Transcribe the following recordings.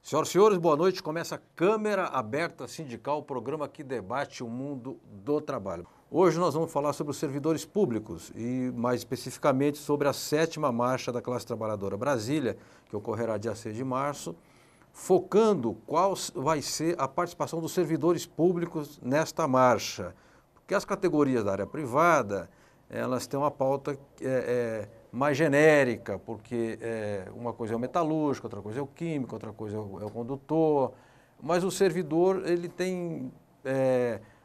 Senhoras e senhores, boa noite. Começa a Câmara Aberta Sindical, o programa que debate o mundo do trabalho. Hoje nós vamos falar sobre os servidores públicos e mais especificamente sobre a 7ª Marcha da Classe Trabalhadora Brasília, que ocorrerá dia 6 de março, focando qual vai ser a participação dos servidores públicos nesta marcha. Porque as categorias da área privada, elas têm uma pauta mais genérica, porque uma coisa é o metalúrgico, outra coisa é o químico, outra coisa é o condutor, mas o servidor ele tem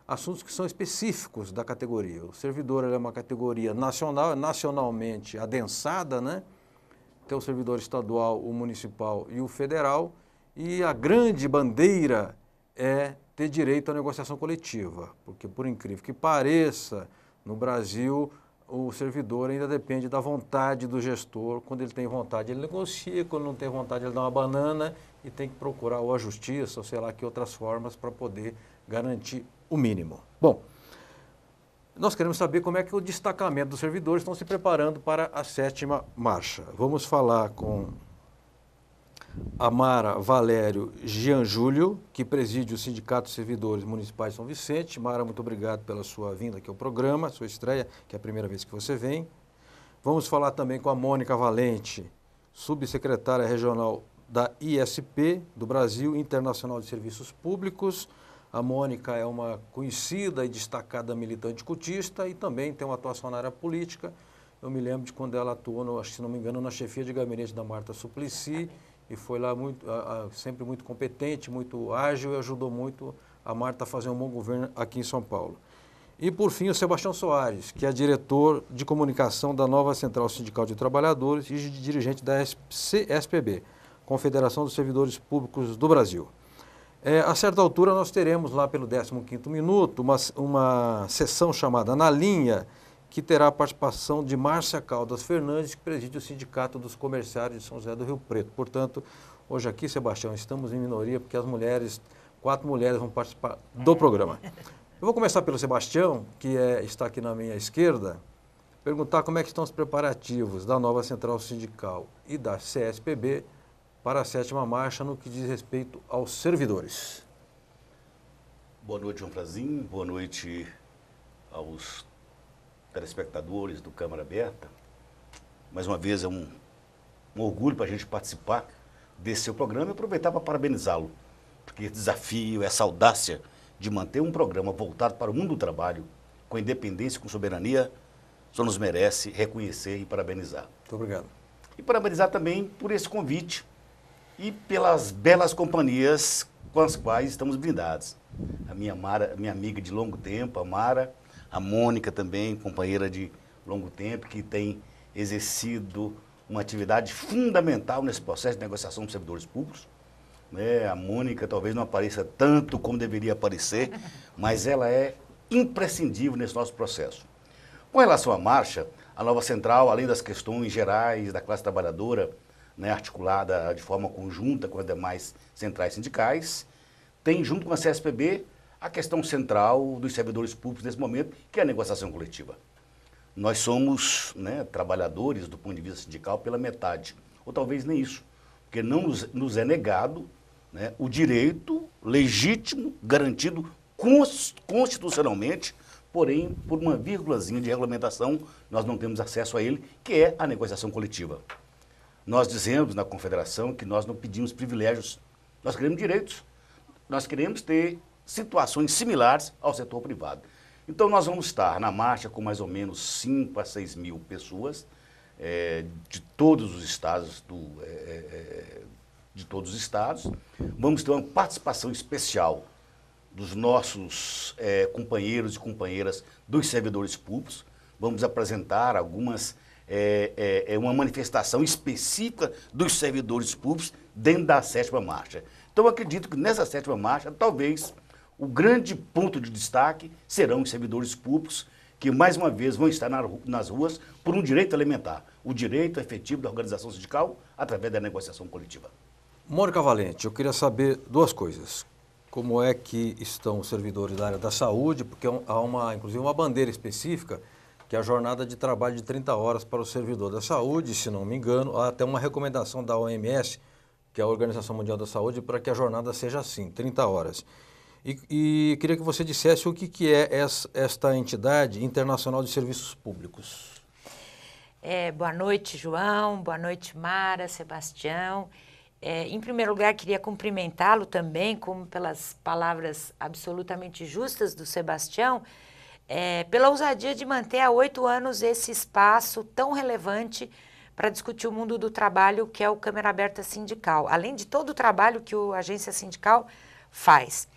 assuntos que são específicos da categoria. O servidor é uma categoria nacional, nacionalmente adensada, né? Tem o servidor estadual, o municipal e o federal, e a grande bandeira é ter direito à negociação coletiva, porque por incrível que pareça, no Brasil o servidor ainda depende da vontade do gestor. Quando ele tem vontade, ele negocia, quando não tem vontade, ele dá uma banana e tem que procurar ou a justiça, ou sei lá que outras formas para poder garantir o mínimo. Bom, nós queremos saber como é que o destacamento dos servidores estão se preparando para a 7ª Marcha. Vamos falar com Mara Valério Jean Júlio, que preside o Sindicato de Servidores Municipais de São Vicente. Mara, muito obrigado pela sua vinda aqui ao programa, sua estreia, que é a primeira vez que você vem. Vamos falar também com a Mônica Valente, subsecretária regional da ISP, do Brasil Internacional de Serviços Públicos. A Mônica é uma conhecida e destacada militante cutista e também tem uma atuação na área política. Eu me lembro de quando ela atuou, se não me engano, na chefia de gabinete da Marta Suplicy, e foi lá sempre muito competente, muito ágil e ajudou muito a Marta a fazer um bom governo aqui em São Paulo. E, por fim, o Sebastião Soares, que é diretor de comunicação da nova Central Sindical de Trabalhadores e dirigente da CSPB, Confederação dos Servidores Públicos do Brasil. A certa altura nós teremos lá pelo 15º minuto uma sessão chamada Na Linha, que terá a participação de Márcia Caldas Fernandes, que preside o Sindicato dos Comerciários de São José do Rio Preto. Portanto, hoje aqui, Sebastião, estamos em minoria, porque as mulheres, 4 mulheres vão participar do programa. Eu vou começar pelo Sebastião, que está aqui na minha esquerda, perguntar como é que estão os preparativos da nova Central Sindical e da CSPB para a 7ª Marcha no que diz respeito aos servidores. Boa noite, João Frazin. Boa noite aos telespectadores do Câmara Aberta. Mais uma vez é um orgulho para a gente participar desse seu programa e aproveitar para parabenizá-lo, porque esse desafio, essa audácia de manter um programa voltado para o mundo do trabalho, com independência e com soberania, só nos merece reconhecer e parabenizar. Muito obrigado. E parabenizar também por esse convite e pelas belas companhias com as quais estamos brindados. A minha amiga de longo tempo, a Mara, a Mônica também, companheira de longo tempo, que tem exercido uma atividade fundamental nesse processo de negociação dos servidores públicos. A Mônica talvez não apareça tanto como deveria aparecer, mas ela é imprescindível nesse nosso processo. Com relação à marcha, a nova central, além das questões gerais da classe trabalhadora, articulada de forma conjunta com as demais centrais sindicais, tem junto com a CSPB a questão central dos servidores públicos nesse momento, que é a negociação coletiva. Nós somos trabalhadores do ponto de vista sindical pela metade, ou talvez nem isso, porque não nos é negado o direito legítimo, garantido constitucionalmente, porém, por uma vírgulazinha de regulamentação, nós não temos acesso a ele, que é a negociação coletiva. Nós dizemos na Confederação que nós não pedimos privilégios, nós queremos direitos, nós queremos ter situações similares ao setor privado. Então nós vamos estar na marcha com mais ou menos 5 a 6 mil pessoas de todos os estados, Vamos ter uma participação especial dos nossos companheiros e companheiras dos servidores públicos. Vamos apresentar uma manifestação específica dos servidores públicos dentro da 7ª Marcha. Então eu acredito que nessa 7ª Marcha, talvez, o grande ponto de destaque serão os servidores públicos, que mais uma vez vão estar nas ruas por um direito elementar, o direito efetivo da organização sindical através da negociação coletiva. Mônica Valente, eu queria saber 2 coisas. Como é que estão os servidores da área da saúde, porque há inclusive uma bandeira específica, que é a jornada de trabalho de 30 horas para o servidor da saúde, se não me engano, há até uma recomendação da OMS que é a Organização Mundial da Saúde, para que a jornada seja assim, 30 horas. E queria que você dissesse o que é esta entidade internacional de serviços públicos. Boa noite, João. Boa noite, Mara, Sebastião. Em primeiro lugar, queria cumprimentá-lo também, como pelas palavras absolutamente justas do Sebastião, pela ousadia de manter há 8 anos esse espaço tão relevante para discutir o mundo do trabalho, que é o Câmara Aberta Sindical, além de todo o trabalho que a Agência Sindical faz.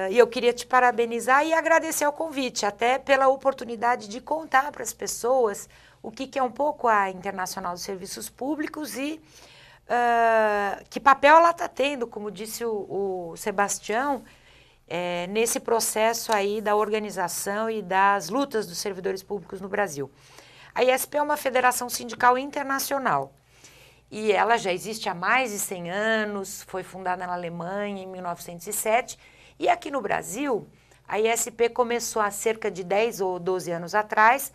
E eu queria te parabenizar e agradecer o convite, até pela oportunidade de contar para as pessoas o que é um pouco a Internacional dos Serviços Públicos e que papel ela está tendo, como disse o Sebastião, nesse processo aí da organização e das lutas dos servidores públicos no Brasil. A ISP é uma federação sindical internacional e ela já existe há mais de 100 anos, foi fundada na Alemanha em 1907 e aqui no Brasil a ISP começou há cerca de 10 ou 12 anos atrás,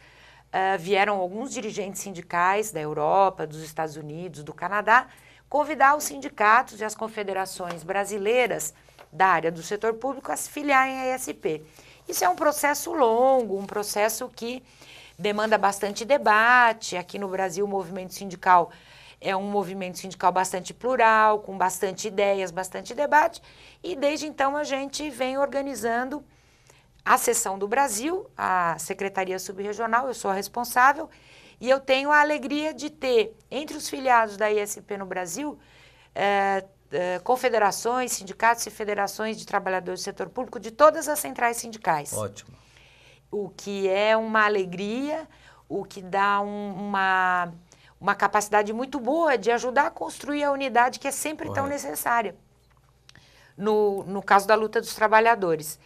vieram alguns dirigentes sindicais da Europa, dos Estados Unidos, do Canadá, convidar os sindicatos e as confederações brasileiras da área do setor público a se filiarem à ISP. Isso é um processo longo, um processo que demanda bastante debate. Aqui no Brasil o movimento sindical é um movimento sindical bastante plural, com bastante ideias, bastante debate, e desde então a gente vem organizando a seção do Brasil, a Secretaria Subregional, eu sou a responsável, e eu tenho a alegria de ter, entre os filiados da ISP no Brasil, confederações, sindicatos e federações de trabalhadores do setor público de todas as centrais sindicais. Ótimo. O que é uma alegria, o que dá uma capacidade muito boa de ajudar a construir a unidade que é sempre tão necessária no caso da luta dos trabalhadores.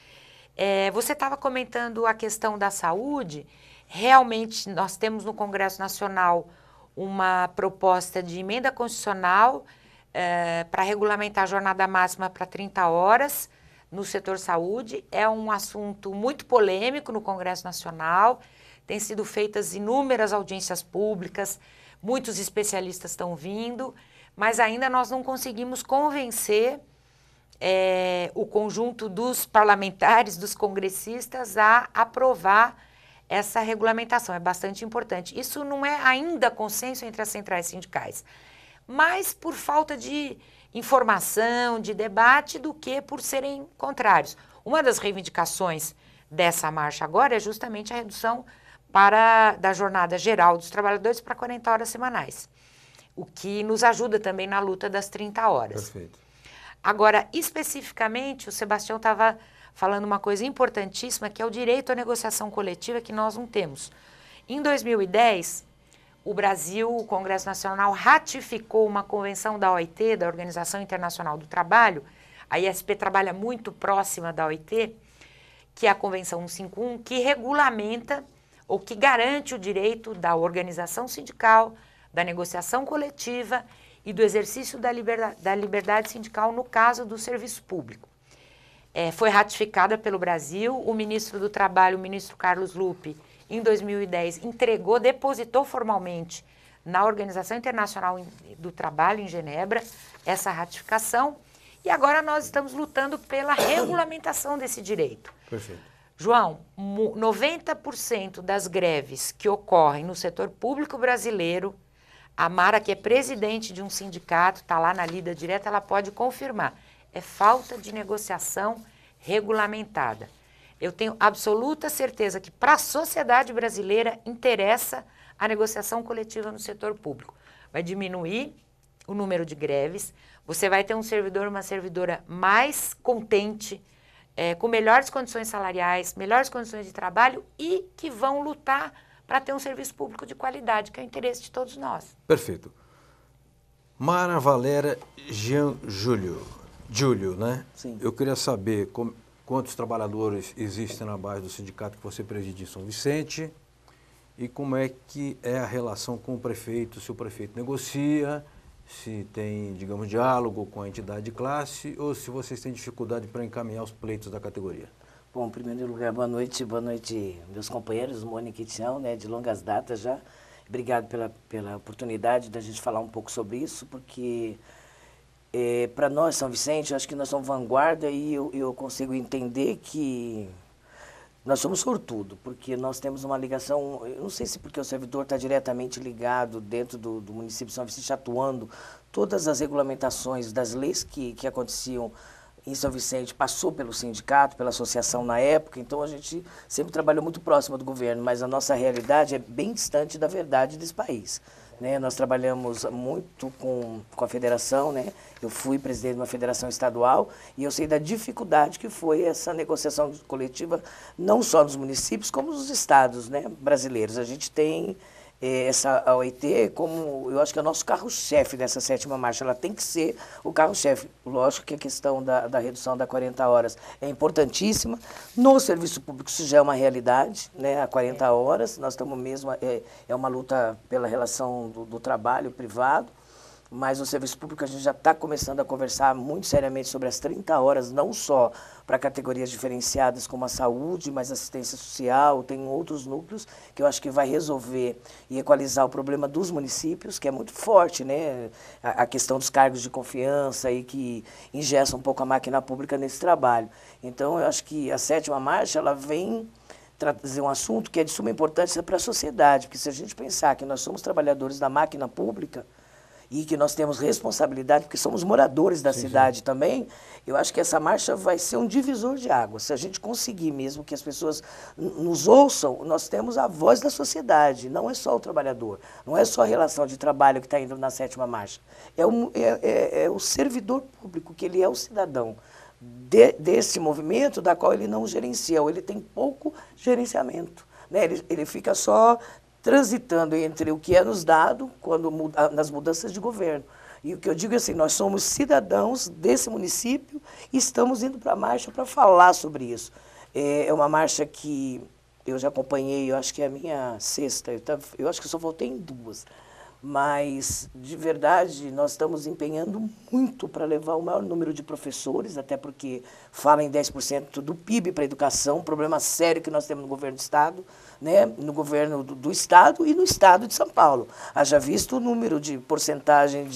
Você estava comentando a questão da saúde. Realmente nós temos no Congresso Nacional uma proposta de emenda constitucional para regulamentar a jornada máxima para 30 horas no setor saúde. É um assunto muito polêmico no Congresso Nacional, tem sido feitas inúmeras audiências públicas, muitos especialistas estão vindo, mas ainda nós não conseguimos convencer o conjunto dos parlamentares, dos congressistas a aprovar essa regulamentação. É bastante importante. Isso não é ainda consenso entre as centrais sindicais, mas por falta de informação, de debate, do que por serem contrários. Uma das reivindicações dessa marcha agora é justamente a redução da jornada geral dos trabalhadores para 40 horas semanais, o que nos ajuda também na luta das 30 horas. Perfeito. Agora, especificamente, o Sebastião estava falando uma coisa importantíssima, que é o direito à negociação coletiva, que nós não temos. Em 2010, o Brasil, o Congresso Nacional, ratificou uma convenção da OIT, da Organização Internacional do Trabalho. A ISP trabalha muito próxima da OIT, que é a Convenção 151, que regulamenta ou que garante o direito da organização sindical, da negociação coletiva e do exercício da liberdade sindical no caso do serviço público. Foi ratificada pelo Brasil. O ministro do Trabalho, o ministro Carlos Lupe, em 2010, depositou formalmente na Organização Internacional do Trabalho, em Genebra, essa ratificação, e agora nós estamos lutando pela regulamentação desse direito. Perfeito. João, 90% das greves que ocorrem no setor público brasileiro, a Mara, que é presidente de um sindicato, está lá na lida direta, ela pode confirmar, é falta de negociação regulamentada. Eu tenho absoluta certeza que para a sociedade brasileira interessa a negociação coletiva no setor público. Vai diminuir o número de greves, você vai ter um servidor, uma servidora mais contente, com melhores condições salariais, melhores condições de trabalho e que vão lutar para ter um serviço público de qualidade, que é o interesse de todos nós. Perfeito. Mara Valéria Jean Júlio, né? Sim. Eu queria saber quantos trabalhadores existem na base do sindicato que você preside em São Vicente e como é que é a relação com o prefeito, se o prefeito negocia, se tem, digamos, diálogo com a entidade de classe ou se vocês têm dificuldade para encaminhar os pleitos da categoria. Bom, em primeiro lugar, boa noite meus companheiros, Mônica e Tião, né, de longas datas já. Obrigado pela oportunidade da gente falar um pouco sobre isso, porque para nós, São Vicente, acho que nós somos vanguarda e eu consigo entender que nós somos sortudo, porque nós temos uma ligação, eu não sei se porque o servidor está diretamente ligado dentro do município de São Vicente, atuando, todas as regulamentações das leis que aconteciam em São Vicente passou pelo sindicato, pela associação na época, então a gente sempre trabalhou muito próximo do governo, mas a nossa realidade é bem distante da verdade desse país. Né? Nós trabalhamos muito com a federação, né? Eu fui presidente de uma federação estadual e eu sei da dificuldade que foi essa negociação coletiva, não só nos municípios, como nos estados, né, brasileiros. A gente tem essa OIT como, eu acho que é o nosso carro-chefe dessa 7ª marcha, ela tem que ser o carro-chefe. Lógico que a questão da redução da 40 horas é importantíssima. No serviço público isso já é uma realidade, né? A 40 horas, nós estamos mesmo, é uma luta pela relação do trabalho privado, mas no serviço público a gente já está começando a conversar muito seriamente sobre as 30 horas, não só para categorias diferenciadas como a saúde, mas assistência social, tem outros núcleos que eu acho que vai resolver e equalizar o problema dos municípios, que é muito forte, né? A questão dos cargos de confiança e que ingessa um pouco a máquina pública nesse trabalho. Então, eu acho que a 7ª marcha, ela vem trazer um assunto que é de suma importância para a sociedade, porque se a gente pensar que nós somos trabalhadores da máquina pública, e que nós temos responsabilidade, porque somos moradores da cidade também, eu acho que essa marcha vai ser um divisor de águas. Se a gente conseguir mesmo que as pessoas nos ouçam, nós temos a voz da sociedade, não é só o trabalhador, não é só a relação de trabalho que está indo na 7ª marcha, é o servidor público, que ele é o cidadão desse movimento, da qual ele não gerencia, ou ele tem pouco gerenciamento, né? Ele fica só transitando entre o que é nos dado nas mudanças de governo. E o que eu digo é assim, nós somos cidadãos desse município e estamos indo para a marcha para falar sobre isso. É uma marcha que eu já acompanhei, eu acho que é a minha 6ª, eu acho que eu só voltei em 2. Mas, de verdade, nós estamos empenhando muito para levar o maior número de professores, até porque fala em 10% do PIB para a educação, um problema sério que nós temos no governo do Estado, né? No governo do Estado e no Estado de São Paulo. Haja visto o número de porcentagem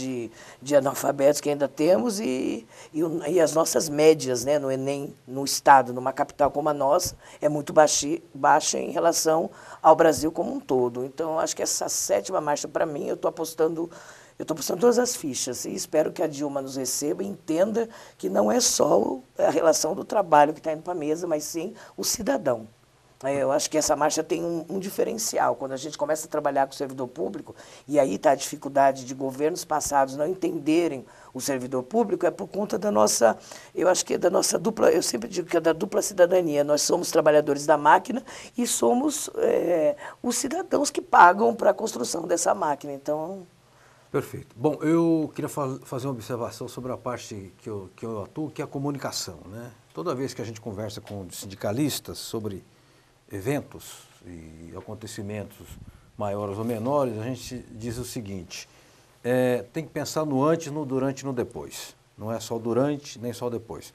de analfabetos que ainda temos e as nossas médias, né, no Enem, no Estado, numa capital como a nossa, é muito baixa em relação ao Brasil como um todo. Então, acho que essa 7ª marcha, para mim, eu estou apostando todas as fichas e espero que a Dilma nos receba e entenda que não é só a relação do trabalho que está indo para a mesa, mas sim o cidadão. Eu acho que essa marcha tem um diferencial. Quando a gente começa a trabalhar com o servidor público, e aí está a dificuldade de governos passados não entenderem o servidor público, é por conta da nossa, eu acho que é da nossa dupla, eu sempre digo que é da dupla cidadania. Nós somos trabalhadores da máquina e somos os cidadãos que pagam para a construção dessa máquina. Então... Perfeito. Bom, eu queria fazer uma observação sobre a parte que eu atuo, que é a comunicação, né? Toda vez que a gente conversa com sindicalistas sobre eventos e acontecimentos maiores ou menores, a gente diz o seguinte, tem que pensar no antes, no durante e no depois. Não é só o durante, nem só o depois.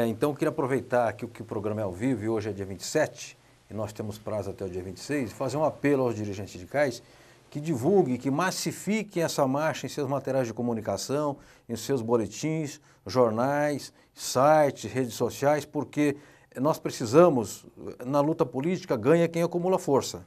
Então, eu queria aproveitar que o programa é ao vivo e hoje é dia 27, e nós temos prazo até o dia 26, e fazer um apelo aos dirigentes sindicais que divulguem, que massifiquem essa marcha em seus materiais de comunicação, em seus boletins, jornais, sites, redes sociais, porque nós precisamos, na luta política, ganha quem acumula força.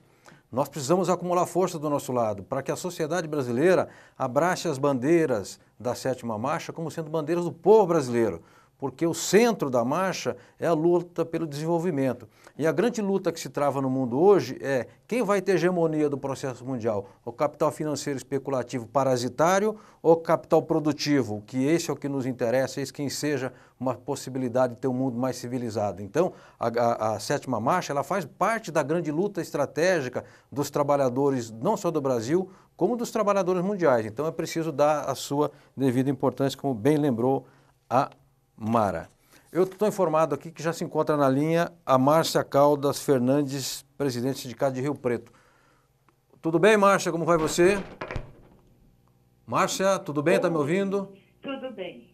Nós precisamos acumular força do nosso lado, para que a sociedade brasileira abrace as bandeiras da 7ª marcha como sendo bandeiras do povo brasileiro, porque o centro da marcha é a luta pelo desenvolvimento. E a grande luta que se trava no mundo hoje é quem vai ter hegemonia do processo mundial, o capital financeiro especulativo parasitário ou o capital produtivo, que esse é o que nos interessa, esse quem seja uma possibilidade de ter um mundo mais civilizado. Então, a 7ª marcha, ela faz parte da grande luta estratégica dos trabalhadores, não só do Brasil, como dos trabalhadores mundiais. Então, é preciso dar a sua devida importância, como bem lembrou a Mara. Eu estou informado aqui que já se encontra na linha a Márcia Caldas Fernandes, presidente do Sindicato de Rio Preto. Tudo bem, Márcia? Como vai você? Márcia, tudo bem? Está me ouvindo? Tudo bem.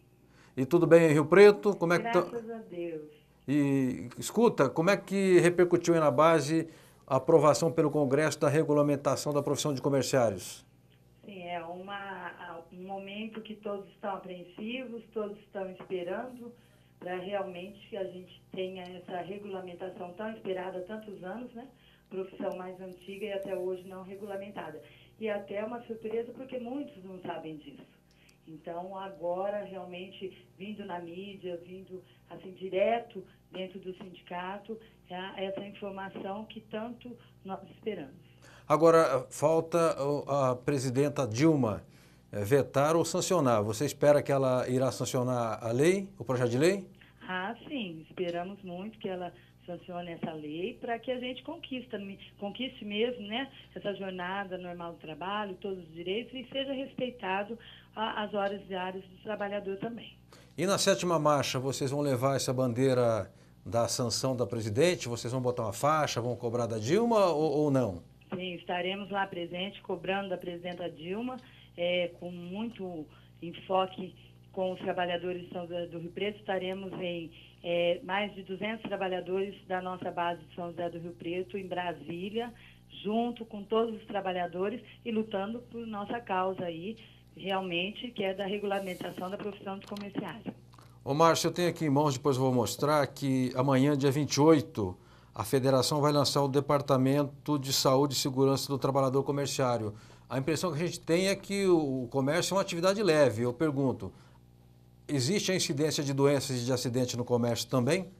E tudo bem em Rio Preto? Como é que Graças a Deus. E escuta, como é que repercutiu aí na base a aprovação pelo Congresso da regulamentação da profissão de comerciários. Sim, é um momento que todos estão apreensivos, todos estão esperando para realmente que a gente tenha essa regulamentação tão esperada há tantos anos, né? Profissão mais antiga e até hoje não regulamentada. E até uma surpresa porque muitos não sabem disso. Então, agora, realmente, vindo na mídia, vindo assim direto dentro do sindicato, é essa informação que tanto nós esperamos. Agora, falta a presidenta Dilma vetar ou sancionar. Você espera que ela irá sancionar a lei, o projeto de lei? Ah, sim, esperamos muito que ela sancione essa lei para que a gente conquiste mesmo, né, essa jornada normal do trabalho, todos os direitos e seja respeitado as horas diárias do trabalhador também. E na 7ª marcha, vocês vão levar essa bandeira da sanção da presidente? Vocês vão botar uma faixa, vão cobrar da Dilma ou não? Sim, estaremos lá presentes, cobrando da presidenta Dilma, com muito enfoque com os trabalhadores de São José do Rio Preto. Estaremos em mais de 200 trabalhadores da nossa base de São José do Rio Preto, em Brasília, junto com todos os trabalhadores e lutando por nossa causa aí, realmente, que é da regulamentação da profissão de comerciário. Ô Márcio, eu tenho aqui em mãos, depois eu vou mostrar, que amanhã, dia 28, a federação vai lançar o Departamento de Saúde e Segurança do Trabalhador Comerciário. A impressão que a gente tem é que o comércio é uma atividade leve. Eu pergunto, existe a incidência de doenças e de acidente no comércio também?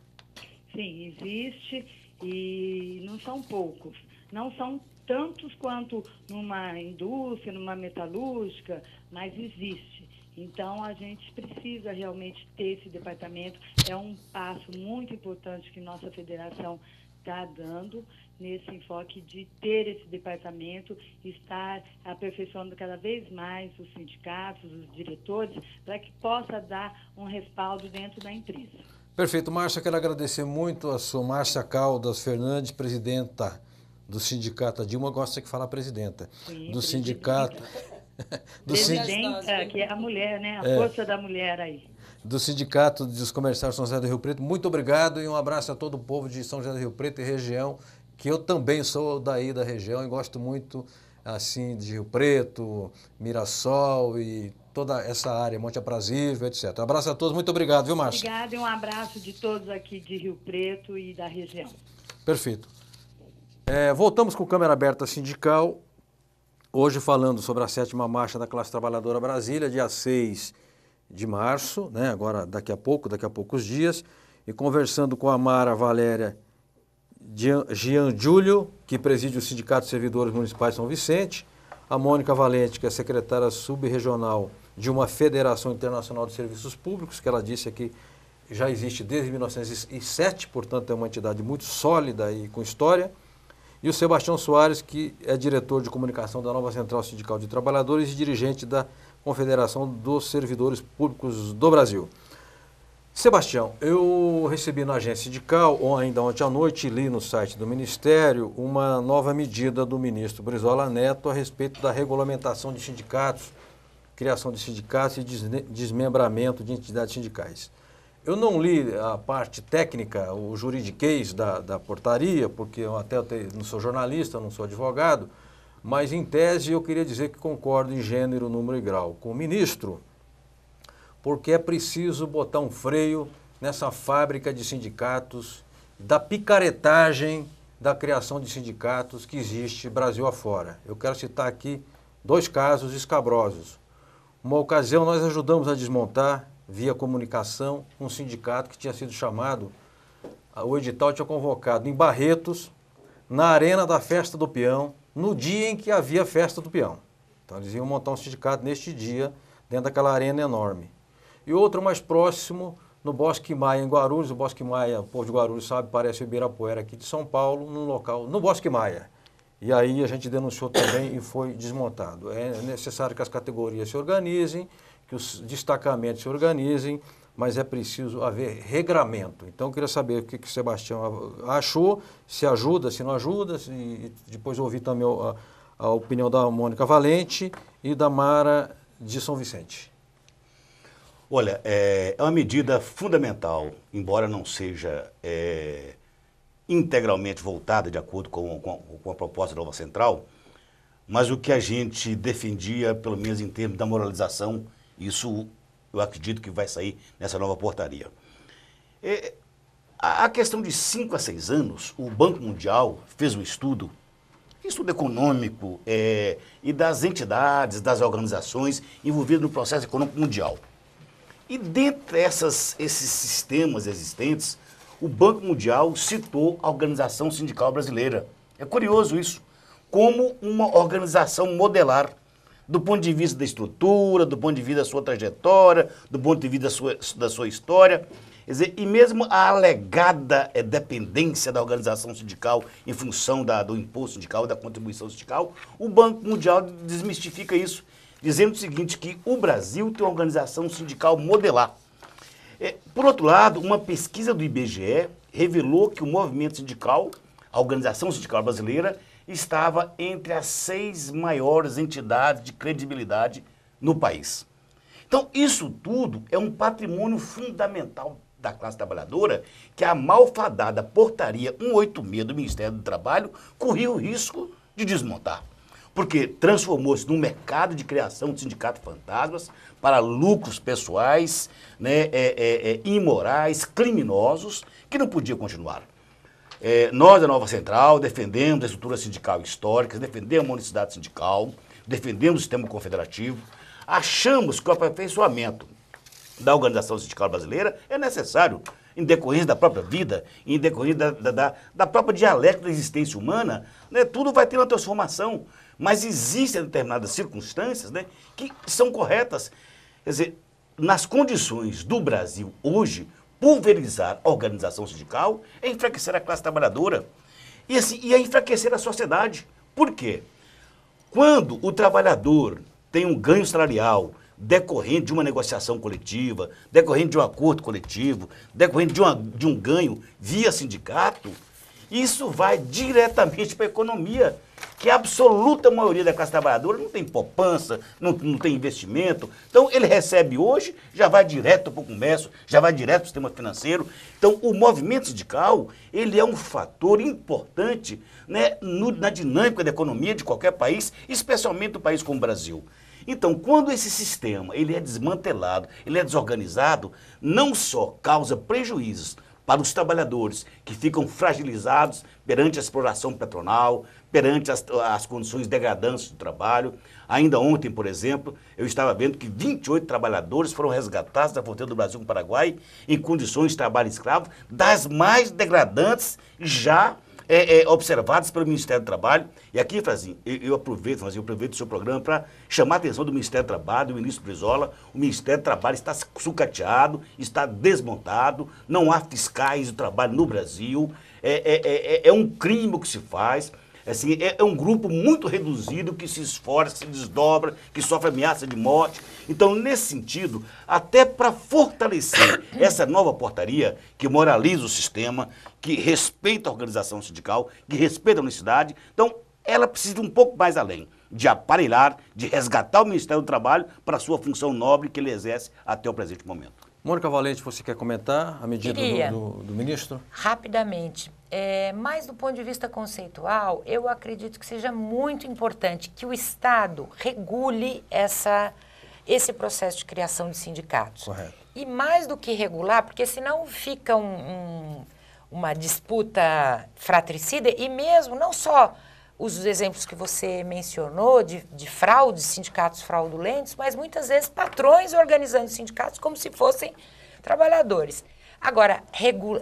Sim, existe e não são poucos. Não são tantos quanto numa indústria, numa metalúrgica, mas existe. Então, a gente precisa realmente ter esse departamento. É um passo muito importante que nossa federação está dando nesse enfoque de ter esse departamento, estar aperfeiçoando cada vez mais os sindicatos, os diretores, para que possa dar um respaldo dentro da empresa. Perfeito, Márcia, eu quero agradecer muito a sua Márcia Caldas Fernandes, presidenta do sindicato. A Dilma gosta de falar presidenta. Sim, do sindicato. Presidenta, que é a mulher, né? A força da mulher aí. Do Sindicato dos Comerciários de São José do Rio Preto. Muito obrigado e um abraço a todo o povo de São José do Rio Preto e região, que eu também sou daí da região e gosto muito assim de Rio Preto, Mirassol e toda essa área, Monte Aprazível, etc. Um abraço a todos, muito obrigado, viu, Márcia? Obrigada e um abraço de todos aqui de Rio Preto e da região. Perfeito. Voltamos com Câmara Aberta Sindical, hoje falando sobre a 7ª Marcha da Classe Trabalhadora Brasília, dia 6 de março, né? Agora daqui a poucos dias, e conversando com a Mara Valéria Giangiulio, que preside o Sindicato de Servidores Municipais de São Vicente, a Mônica Valente, que é secretária subregional de uma Federação Internacional de Serviços Públicos, que ela disse aqui já existe desde 1907, portanto é uma entidade muito sólida e com história, e o Sebastião Soares, que é diretor de comunicação da nova Central Sindical de Trabalhadores e dirigente da Confederação dos Servidores Públicos do Brasil. Sebastião, eu recebi na agência sindical, ou ainda ontem à noite, li no site do Ministério, uma nova medida do ministro Brizola Neto a respeito da regulamentação de sindicatos, criação de sindicatos e desmembramento de entidades sindicais. Eu não li a parte técnica, o juridiquês da portaria, porque eu até não sou jornalista, não sou advogado, mas em tese eu queria dizer que concordo em gênero, número e grau com o ministro, porque é preciso botar um freio nessa fábrica de sindicatos, da picaretagem da criação de sindicatos que existe Brasil afora. Eu quero citar aqui 2 casos escabrosos. Uma ocasião nós ajudamos a desmontar, via comunicação, um sindicato que tinha sido chamado, o edital tinha convocado em Barretos, na arena da Festa do Peão, no dia em que havia Festa do Peão. Então eles iam montar um sindicato neste dia, dentro daquela arena enorme. E outro mais próximo, no Bosque Maia, em Guarulhos. O Bosque Maia, o povo de Guarulhos sabe, parece o Ibirapuera aqui de São Paulo, num local, no Bosque Maia. E aí a gente denunciou também e foi desmontado. É necessário que as categorias se organizem, que os destacamentos se organizem, mas é preciso haver regramento. Então eu queria saber o que o Sebastião achou, se ajuda, se não ajuda, e depois ouvir também a opinião da Mônica Valente e da Mara de São Vicente. Olha, é uma medida fundamental, embora não seja integralmente voltada de acordo com a proposta da Nova Central, mas o que a gente defendia, pelo menos em termos da moralização, isso eu acredito que vai sair nessa nova portaria. A questão de 5 a 6 anos, o Banco Mundial fez um estudo econômico e das entidades, das organizações envolvidas no processo econômico mundial. E dentre esses sistemas existentes, o Banco Mundial citou a Organização Sindical Brasileira. É curioso isso, como uma organização modelar, do ponto de vista da estrutura, do ponto de vista da sua trajetória, do ponto de vista da sua história. Quer dizer, e mesmo a alegada dependência da organização sindical em função do imposto sindical, da contribuição sindical, o Banco Mundial desmistifica isso, dizendo o seguinte, que o Brasil tem uma organização sindical modelar. Por outro lado, uma pesquisa do IBGE revelou que o movimento sindical, a Organização Sindical Brasileira, estava entre as 6 maiores entidades de credibilidade no país. Então, isso tudo é um patrimônio fundamental da classe trabalhadora que a malfadada portaria 186 do Ministério do Trabalho corria o risco de desmontar. Porque transformou-se num mercado de criação de sindicatos fantasmas para lucros pessoais, né, imorais, criminosos, que não podia continuar. Nós, da Nova Central, defendemos a estrutura sindical histórica, defendemos a unicidade sindical, defendemos o sistema confederativo, achamos que o aperfeiçoamento da Organização Sindical Brasileira é necessário, em decorrência da própria vida, em decorrência da própria dialética da existência humana, né, tudo vai ter uma transformação, mas existem determinadas circunstâncias, né, que são corretas. Quer dizer, nas condições do Brasil hoje, pulverizar a organização sindical é enfraquecer a classe trabalhadora e é enfraquecer a sociedade. Por quê? Quando o trabalhador tem um ganho salarial decorrente de uma negociação coletiva, decorrente de um acordo coletivo, decorrente de um ganho via sindicato, isso vai diretamente para a economia, que a absoluta maioria da classe trabalhadora não tem poupança, não tem investimento. Então, ele recebe hoje, já vai direto para o comércio, já vai direto para o sistema financeiro. Então, o movimento sindical, ele é um fator importante, né, na dinâmica da economia de qualquer país, especialmente um país como o Brasil. Então, quando esse sistema ele é desmantelado, ele é desorganizado, não só causa prejuízos para os trabalhadores que ficam fragilizados perante a exploração patronal, perante as condições degradantes do trabalho. Ainda ontem, por exemplo, eu estava vendo que 28 trabalhadores foram resgatados da fronteira do Brasil com o Paraguai em condições de trabalho escravo, das mais degradantes já observadas pelo Ministério do Trabalho. E aqui, Frazinho, eu aproveito o seu programa para chamar a atenção do Ministério do Trabalho, do ministro Brizola. O Ministério do Trabalho está sucateado, está desmontado, não há fiscais do trabalho no Brasil, é um crime o que se faz. Assim, é um grupo muito reduzido que se esforça, se desdobra, que sofre ameaça de morte. Então, nesse sentido, até para fortalecer essa nova portaria que moraliza o sistema, que respeita a organização sindical, que respeita a unicidade, então ela precisa de um pouco mais além, de aparelhar, de resgatar o Ministério do Trabalho para a sua função nobre que ele exerce até o presente momento. Mônica Valente, você quer comentar a medida do ministro? Rapidamente. Mas do ponto de vista conceitual, eu acredito que seja muito importante que o Estado regule esse processo de criação de sindicatos. Correto. E mais do que regular, porque senão fica uma disputa fratricida e mesmo, não só os exemplos que você mencionou de fraudes, sindicatos fraudulentos, mas muitas vezes patrões organizando sindicatos como se fossem trabalhadores. Agora,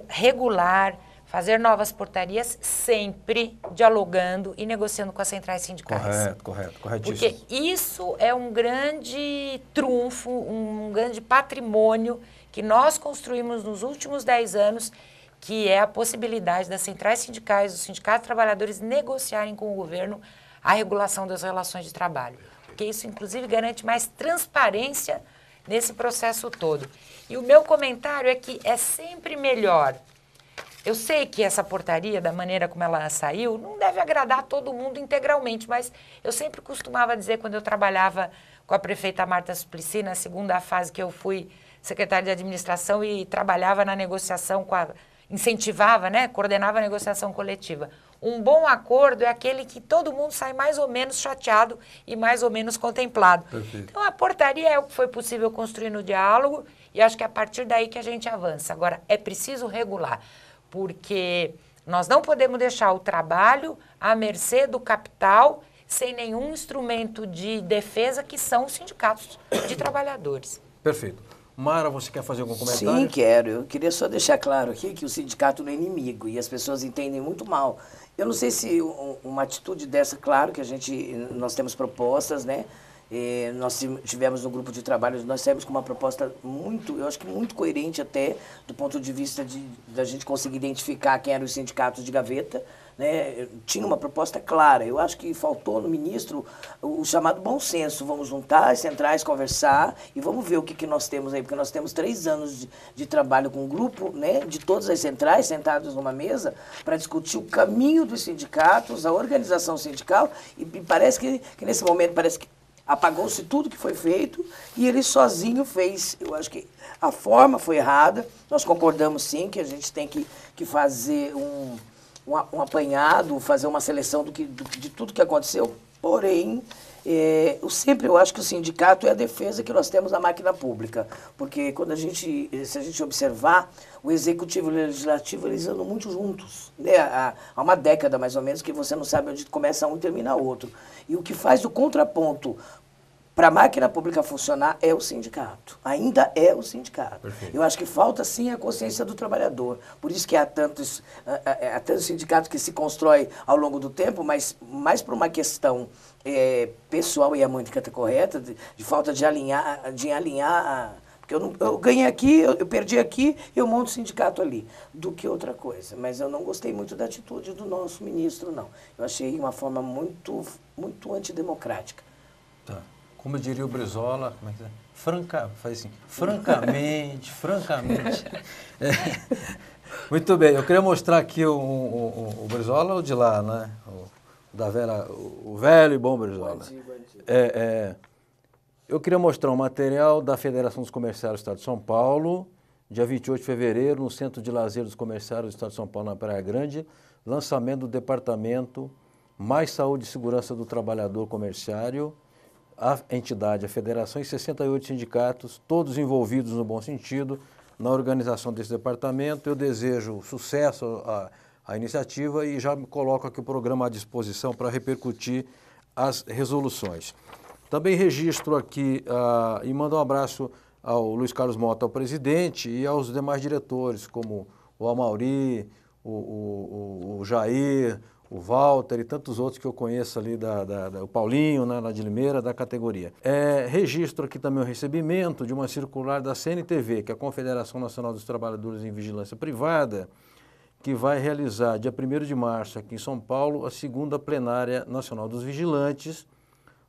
regular, fazer novas portarias, sempre dialogando e negociando com as centrais sindicais. Corretíssimo. Porque isso é um grande trunfo, um grande patrimônio que nós construímos nos últimos 10 anos, que é a possibilidade das centrais sindicais, dos sindicatos de trabalhadores negociarem com o governo a regulação das relações de trabalho. Porque isso, inclusive, garante mais transparência nesse processo todo. E o meu comentário é que é sempre melhor. Eu sei que essa portaria, da maneira como ela saiu, não deve agradar todo mundo integralmente, mas eu sempre costumava dizer, quando eu trabalhava com a prefeita Marta Suplicy, na segunda fase que eu fui secretária de administração e trabalhava na negociação incentivava, né, coordenava a negociação coletiva. Um bom acordo é aquele que todo mundo sai mais ou menos chateado e mais ou menos contemplado. Perfeito. Então, a portaria é o que foi possível construir no diálogo e acho que é a partir daí que a gente avança. Agora, é preciso regular, porque nós não podemos deixar o trabalho à mercê do capital sem nenhum instrumento de defesa que são os sindicatos de trabalhadores. Perfeito. Mara, você quer fazer algum comentário? Sim, quero. Eu queria só deixar claro aqui que o sindicato não é inimigo e as pessoas entendem muito mal. Eu não sei se uma atitude dessa, claro que nós temos propostas, né? Nós tivemos no grupo de trabalho, nós saímos com uma proposta eu acho que muito coerente até, do ponto de vista da gente conseguir identificar quem eram os sindicatos de gaveta, né? Tinha uma proposta clara. Eu acho que faltou no ministro o chamado bom senso. Vamos juntar as centrais, conversar e vamos ver o que nós temos aí, porque nós temos 3 anos de trabalho com um grupo, né, de todas as centrais sentados numa mesa para discutir o caminho dos sindicatos, a organização sindical e parece que nesse momento parece que apagou-se tudo que foi feito e ele sozinho fez. Eu acho que a forma foi errada. Nós concordamos sim que a gente tem que fazer um apanhado, fazer uma seleção de tudo que aconteceu, porém, eu acho que o sindicato é a defesa que nós temos da máquina pública, porque se a gente observar, o executivo e o legislativo, eles andam muito juntos, né? Há uma década, mais ou menos, que você não sabe onde começa um e termina outro. E o que faz o contraponto para a máquina pública funcionar é o sindicato. Ainda é o sindicato. Perfeito. Eu acho que falta, sim, a consciência do trabalhador. Por isso que há tantos sindicatos que se constroem ao longo do tempo, mas mais por uma questão pessoal, e a Mônica está correta, de falta de alinhar. Porque eu ganhei aqui, eu perdi aqui, eu monto o sindicato ali, do que outra coisa. Mas eu não gostei muito da atitude do nosso ministro, não. Eu achei uma forma muito, muito antidemocrática. Tá. Como diria o Brizola, como é que é? Faz assim, francamente. Muito bem, eu queria mostrar aqui o Brizola, o de lá, né? O velho e bom Brizola. Eu queria mostrar um material da Federação dos Comerciários do Estado de São Paulo, dia 28 de fevereiro, no Centro de Lazer dos Comerciários do Estado de São Paulo, na Praia Grande, lançamento do Departamento Mais Saúde e Segurança do Trabalhador Comerciário, a entidade, a federação e 68 sindicatos, todos envolvidos no bom sentido na organização desse departamento. Eu desejo sucesso à iniciativa e já me coloco aqui o programa à disposição para repercutir as resoluções. Também registro aqui e mando um abraço ao Luiz Carlos Mota, ao presidente, e aos demais diretores, como o Amauri, o Jair, o Walter e tantos outros que eu conheço ali, o Paulinho, né, lá de Limeira, da categoria. Registro aqui também o recebimento de uma circular da CNTV, que é a Confederação Nacional dos Trabalhadores em Vigilância Privada, que vai realizar, dia 1º de março, aqui em São Paulo, a 2ª Plenária Nacional dos Vigilantes,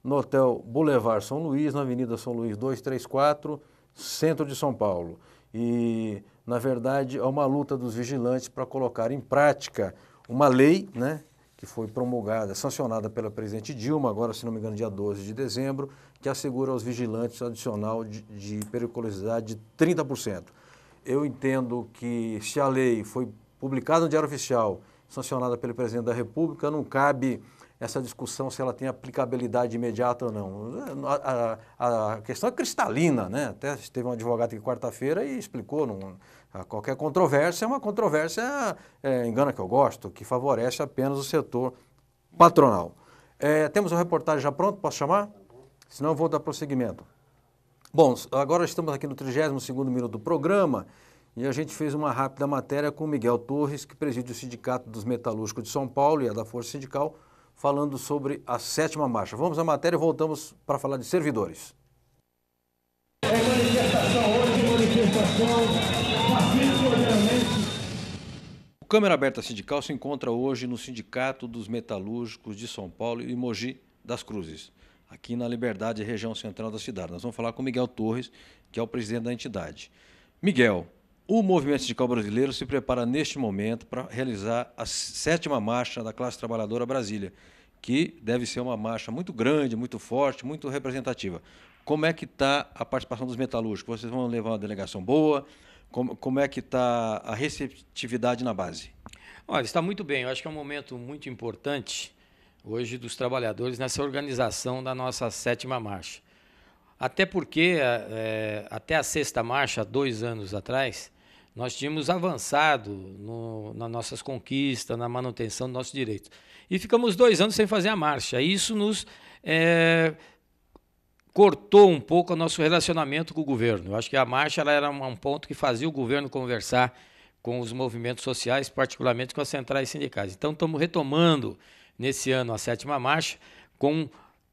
no Hotel Boulevard São Luís, na Avenida São Luís 234, centro de São Paulo. E, na verdade, é uma luta dos vigilantes para colocar em prática uma lei, né, que foi promulgada, sancionada pela presidente Dilma, agora, se não me engano, dia 12 de dezembro, que assegura aos vigilantes adicional de periculosidade de 30%. Eu entendo que, se a lei foi publicada no Diário Oficial, sancionada pelo presidente da República, não cabe essa discussão se ela tem aplicabilidade imediata ou não. A questão é cristalina, né? Até teve um advogado aqui quarta-feira e explicou, qualquer controvérsia é uma controvérsia, engana que eu gosto, que favorece apenas o setor patronal. Temos uma reportagem já pronta, posso chamar? Senão eu vou dar prosseguimento. Bom, agora estamos aqui no 32º minuto do programa e a gente fez uma rápida matéria com o Miguel Torres, que preside o Sindicato dos Metalúrgicos de São Paulo e a da Força Sindical, falando sobre a 7ª marcha. Vamos à matéria e voltamos para falar de servidores. O Câmara Aberta Sindical se encontra hoje no Sindicato dos Metalúrgicos de São Paulo e Mogi das Cruzes, aqui na Liberdade, região central da cidade. Nós vamos falar com o Miguel Torres, que é o presidente da entidade. Miguel, o movimento sindical brasileiro se prepara neste momento para realizar a 7ª marcha da classe trabalhadora Brasília, que deve ser uma marcha muito grande, muito forte, muito representativa. Como é que está a participação dos metalúrgicos? Vocês vão levar uma delegação boa? Como é que está a receptividade na base? Olha, está muito bem. Eu acho que é um momento muito importante hoje dos trabalhadores nessa organização da nossa 7ª marcha. Até porque, até a 6ª marcha, 2 anos atrás, nós tínhamos avançado nas nossas conquistas, na manutenção dos nossos direitos. E ficamos 2 anos sem fazer a marcha. Isso nos cortou um pouco o nosso relacionamento com o governo. Eu acho que a marcha ela era um ponto que fazia o governo conversar com os movimentos sociais, particularmente com as centrais sindicais. Então, estamos retomando, nesse ano, a 7ª marcha,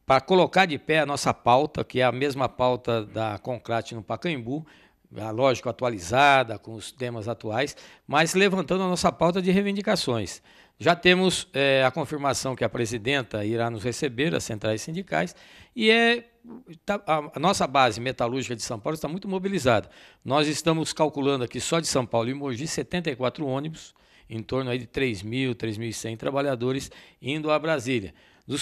para colocar de pé a nossa pauta, que é a mesma pauta da Concrate no Pacaembu, lógico, atualizada, com os temas atuais, mas levantando a nossa pauta de reivindicações. Já temos a confirmação que a presidenta irá nos receber, as centrais sindicais, e a nossa base metalúrgica de São Paulo está muito mobilizada. Nós estamos calculando aqui só de São Paulo e Mogi 74 ônibus, em torno aí de 3.000, 3.100 trabalhadores indo a Brasília. Do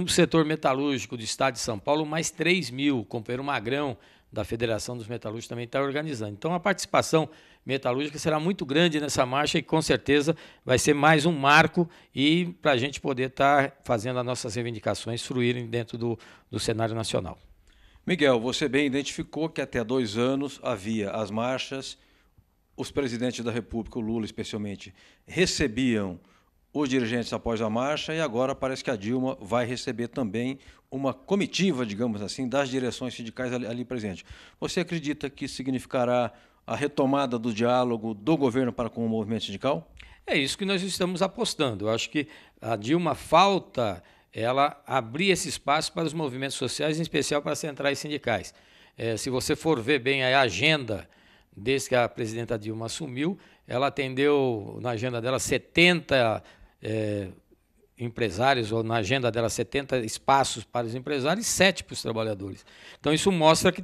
setor metalúrgico do estado de São Paulo, mais 3.000, o companheiro Magrão, da Federação dos Metalúrgicos, também está organizando. Então, a participação metalúrgica será muito grande nessa marcha e, com certeza, vai ser mais um marco e para a gente poder estar fazendo as nossas reivindicações fruírem dentro do cenário nacional. Miguel, você bem identificou que até 2 anos havia as marchas, os presidentes da República, o Lula especialmente, recebiam os dirigentes após a marcha e agora parece que a Dilma vai receber também uma comitiva, digamos assim, das direções sindicais ali presentes. Você acredita que significará a retomada do diálogo do governo para com o movimento sindical? É isso que nós estamos apostando. Eu acho que a Dilma falta ela abrir esse espaço para os movimentos sociais, em especial para as centrais sindicais. Se você for ver bem a agenda, desde que a presidenta Dilma assumiu, ela atendeu na agenda dela 70 empresários, ou na agenda dela 70 espaços para os empresários e 7 para os trabalhadores. Então isso mostra que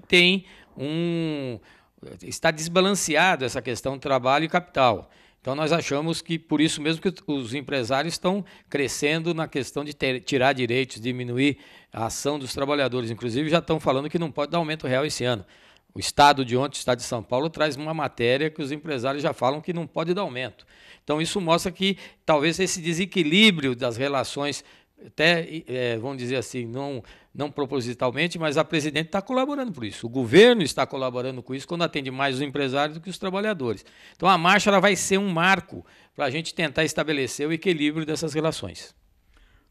está desbalanceado essa questão de trabalho e capital. Então nós achamos que por isso mesmo que os empresários estão crescendo na questão de tirar direitos, diminuir a ação dos trabalhadores. Inclusive já estão falando que não pode dar aumento real esse ano. O Estado de ontem, o Estado de São Paulo, traz uma matéria que os empresários já falam que não pode dar aumento. Então, isso mostra que talvez esse desequilíbrio das relações, até, vamos dizer assim, não propositalmente, mas a presidente está colaborando por isso. O governo está colaborando com isso quando atende mais os empresários do que os trabalhadores. Então, a marcha ela vai ser um marco para a gente tentar estabelecer o equilíbrio dessas relações.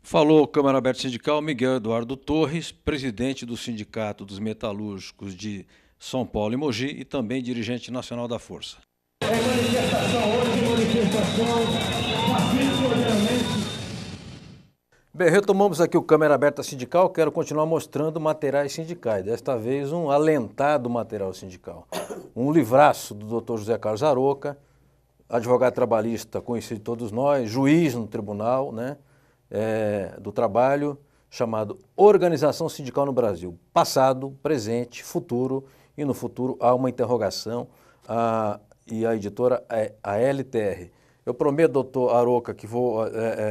Falou Câmara Aberta Sindical, Miguel Eduardo Torres, presidente do Sindicato dos Metalúrgicos de São Paulo e Mogi e também dirigente nacional da Força. Manifestação hoje, manifestação pacífica. Bem, retomamos aqui o Câmara Aberta Sindical, quero continuar mostrando materiais sindicais, desta vez um alentado material sindical. Um livraço do Dr. José Carlos Aroca, advogado trabalhista conhecido de todos nós, juiz no Tribunal do Trabalho, chamado Organização Sindical no Brasil, passado, presente, futuro, e no futuro há uma interrogação, e a editora é a LTR. Eu prometo, doutor Aroca, que vou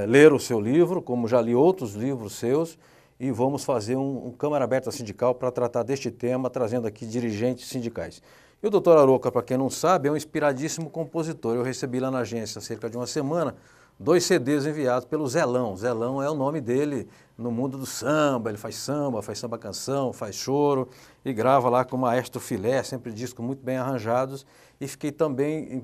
ler o seu livro, como já li outros livros seus, e vamos fazer um Câmara Aberta Sindical para tratar deste tema, trazendo aqui dirigentes sindicais. E o doutor Aroca, para quem não sabe, é um inspiradíssimo compositor. Eu recebi lá na agência, há cerca de uma semana, 2 CDs enviados pelo Zelão. Zelão é o nome dele no mundo do samba, ele faz samba canção, faz choro e grava lá com o maestro Filé, sempre discos muito bem arranjados, e fiquei também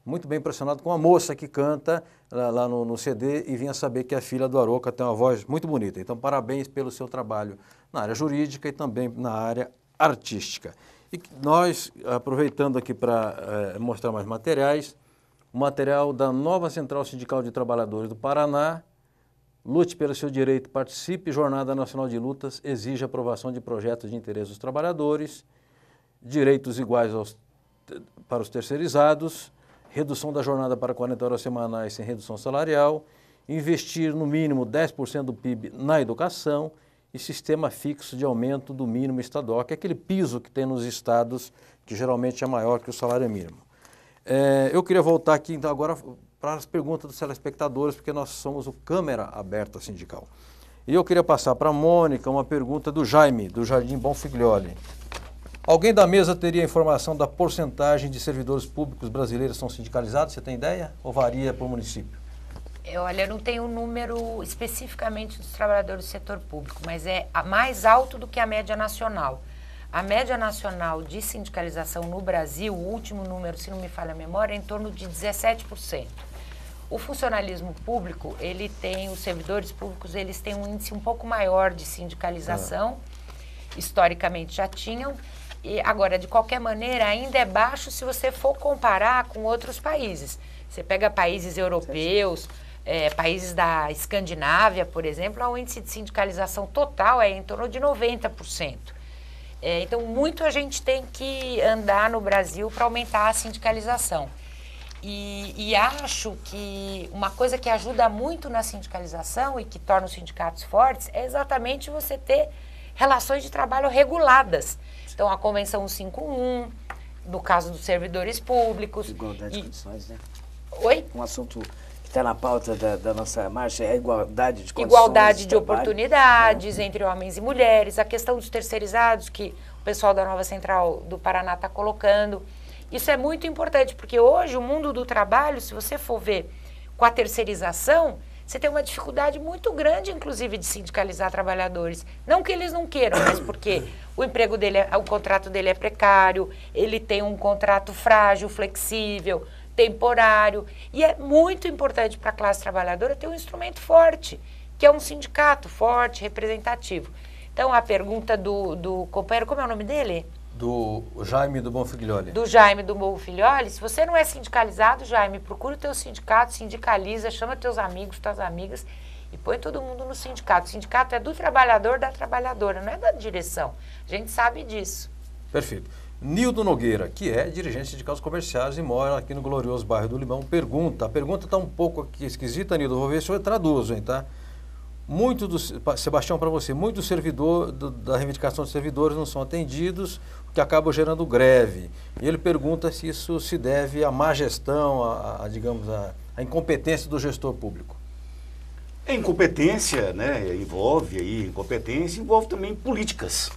muito bem impressionado com a moça que canta lá no CD e vinha saber que a filha do Aroca tem uma voz muito bonita. Então parabéns pelo seu trabalho na área jurídica e também na área artística. E nós, aproveitando aqui para mostrar mais materiais, o material da nova Central Sindical de Trabalhadores do Paraná, lute pelo seu direito, participe, Jornada Nacional de Lutas, exige aprovação de projetos de interesse dos trabalhadores, direitos iguais para os terceirizados, redução da jornada para 40 horas semanais sem redução salarial, investir no mínimo 10% do PIB na educação e sistema fixo de aumento do mínimo estadual, que é aquele piso que tem nos estados, que geralmente é maior que o salário mínimo. Eu queria voltar aqui então agora para as perguntas dos telespectadores, porque nós somos o Câmara Aberta Sindical. E eu queria passar para a Mônica uma pergunta do Jaime, do Jardim Bonfiglioli. Alguém da mesa teria informação da porcentagem de servidores públicos brasileiros que são sindicalizados? Você tem ideia? Ou varia por município? Olha, eu não tenho o número especificamente dos trabalhadores do setor público, mas é mais alto do que a média nacional. A média nacional de sindicalização no Brasil, o último número, se não me falha a memória, é em torno de 17%. O funcionalismo público, os servidores públicos, eles têm um índice um pouco maior de sindicalização, historicamente já tinham, e agora, de qualquer maneira, ainda é baixo se você for comparar com outros países. Você pega países europeus, países da Escandinávia, por exemplo, o índice de sindicalização total é em torno de 90%. Então, muito a gente tem que andar no Brasil para aumentar a sindicalização. E acho que uma coisa que ajuda muito na sindicalização e que torna os sindicatos fortes é exatamente você ter relações de trabalho reguladas. Então, a Convenção 151, no caso dos servidores públicos... Igualdade de condições, né? Oi? Um assunto que está na pauta da nossa marcha é a igualdade de condições. Igualdade de oportunidades entre homens e mulheres, a questão dos terceirizados, que o pessoal da Nova Central do Paraná está colocando. Isso é muito importante, porque hoje o mundo do trabalho, se você for ver com a terceirização, você tem uma dificuldade muito grande, inclusive, de sindicalizar trabalhadores. Não que eles não queiram, mas porque o emprego dele, o contrato dele é precário, ele tem um contrato frágil, flexível, temporário. E é muito importante para a classe trabalhadora ter um instrumento forte, que é um sindicato forte, representativo. Então, a pergunta do companheiro, como é o nome dele? Do Jaime do Bonfiglioli. Do Jaime do Bonfiglioli. Se você não é sindicalizado, Jaime, procura o teu sindicato, sindicaliza, chama teus amigos, tuas amigas e põe todo mundo no sindicato. O sindicato é do trabalhador, da trabalhadora, não é da direção. A gente sabe disso. Perfeito. Nildo Nogueira, que é dirigente sindical dos comerciários e mora aqui no glorioso bairro do Limão, pergunta. A pergunta está um pouco aqui esquisita, Nildo. Vou ver se eu traduzo, hein, tá? Sebastião, para você, muitos servidores da reivindicação de servidores não são atendidos, o que acaba gerando greve. E ele pergunta se isso se deve à má gestão, digamos, à incompetência do gestor público. A incompetência, né, envolve também políticas.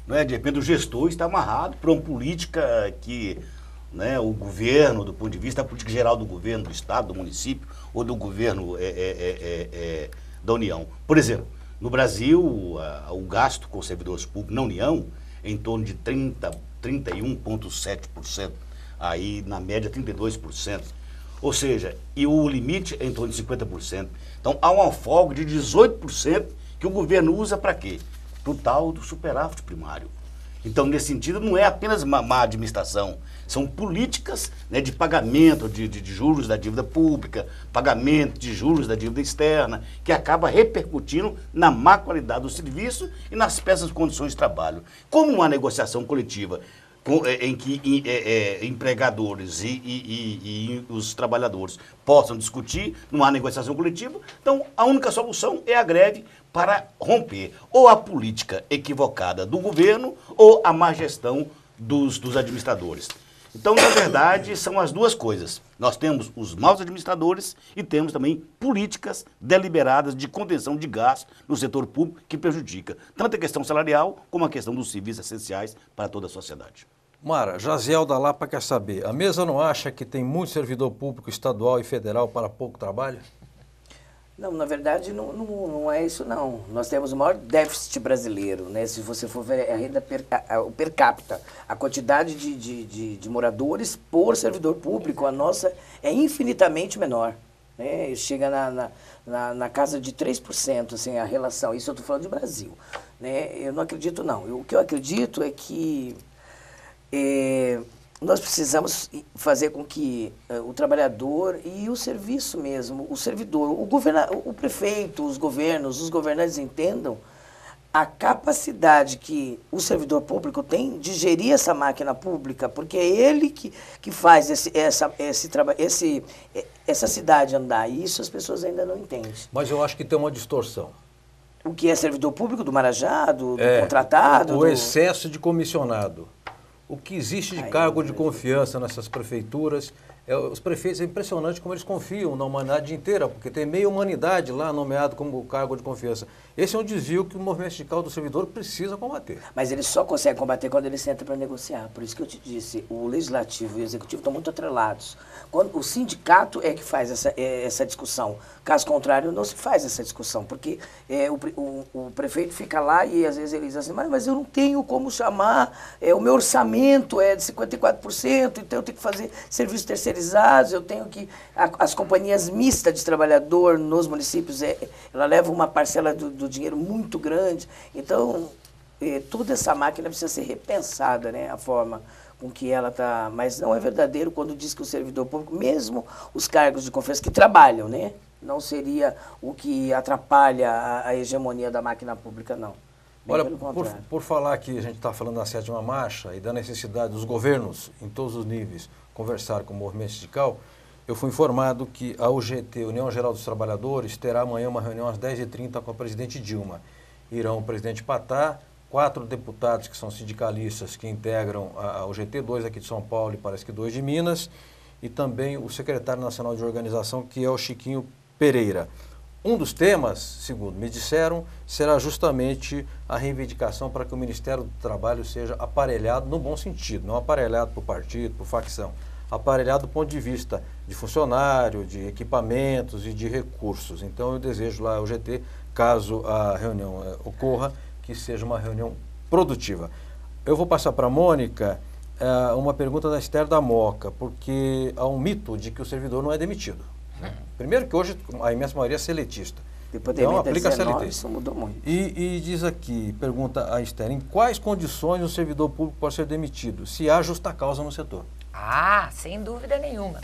Né? De repente o gestor está amarrado por uma política que, né, o governo, do ponto de vista da política geral do governo, do estado, do município ou do governo da União. Por exemplo, no Brasil, o gasto com servidores públicos na União é em torno de 31,7%, aí na média 32%. Ou seja, e o limite é em torno de 50%. Então há um afogo de 18% que o governo usa para quê? Para o tal do superávit primário. Então, nesse sentido, não é apenas uma má administração, são políticas, né, de pagamento de juros da dívida pública, pagamento de juros da dívida externa, que acaba repercutindo na má qualidade do serviço e nas péssimas condições de trabalho. Como uma negociação coletiva em que empregadores e os trabalhadores possam discutir, não há negociação coletiva, então a única solução é a greve para romper ou a política equivocada do governo ou a má gestão dos administradores. Então, na verdade, são as duas coisas. Nós temos os maus administradores e temos também políticas deliberadas de contenção de gastos no setor público que prejudica tanto a questão salarial como a questão dos serviços essenciais para toda a sociedade. Mara, Jaziel da Lapa quer saber, a mesa não acha que tem muito servidor público estadual e federal para pouco trabalho? Não, na verdade não é isso não. Nós temos o maior déficit brasileiro, né? Se você for ver a renda o per capita, a quantidade de moradores por servidor público, a nossa é infinitamente menor. Né? Chega na casa de 3%, assim, a relação. Isso eu estou falando de Brasil. Né? Eu não acredito não. O que eu acredito é que nós precisamos fazer com que o trabalhador e o serviço mesmo, o servidor, o prefeito, os governantes entendam a capacidade que o servidor público tem de gerir essa máquina pública, porque é ele que faz essa cidade andar, e isso as pessoas ainda não entendem. Mas eu acho que tem uma distorção. O que é servidor público do Marajá, do contratado? O excesso de comissionado. o que existe de cargo de confiança nessas prefeituras. Os prefeitos, é impressionante como eles confiam na humanidade inteira, porque tem meia humanidade lá nomeado como cargo de confiança. Esse é um desvio que o movimento sindical do servidor precisa combater. Mas ele só consegue combater quando ele senta para negociar. Por isso que eu te disse, o legislativo e o executivo estão muito atrelados. Quando o sindicato é que faz essa discussão. Caso contrário, não se faz essa discussão, porque o prefeito fica lá e às vezes ele diz assim, mas eu não tenho como chamar, o meu orçamento é de 54%, então eu tenho que fazer serviços terceirizados, eu tenho que... As companhias mistas de trabalhador nos municípios, ela leva uma parcela do dinheiro muito grande. Então, toda essa máquina precisa ser repensada, né? A forma com que ela está... Mas não é verdadeiro quando diz que o servidor público, mesmo os cargos de confiança que trabalham, né? Não seria o que atrapalha a hegemonia da máquina pública, não. Bem, olha, pelo contrário. por falar que a gente está falando da 7ª Marcha e da necessidade dos governos, em todos os níveis, conversar com o movimento sindical, eu fui informado que a UGT, União Geral dos Trabalhadores, terá amanhã uma reunião às 10h30 com a presidente Dilma. Irão o presidente Patá, 4 deputados que são sindicalistas que integram a UGT, 2 aqui de São Paulo e parece que 2 de Minas, e também o secretário nacional de organização, que é o Chiquinho Pereira. Um dos temas, segundo me disseram, será justamente a reivindicação para que o Ministério do Trabalho seja aparelhado no bom sentido, não aparelhado por partido, por facção, aparelhado do ponto de vista de funcionário, de equipamentos e de recursos. Então eu desejo lá ao GT, caso a reunião ocorra, que seja uma reunião produtiva. Eu vou passar para a Mônica uma pergunta da Esther da Moca, porque há um mito de que o servidor não é demitido. Primeiro que hoje a imensa maioria é seletista. Então aplica a CLT. Isso mudou muito. E diz aqui, pergunta a Esther, em quais condições o servidor público pode ser demitido, se há justa causa no setor? Ah, sem dúvida nenhuma.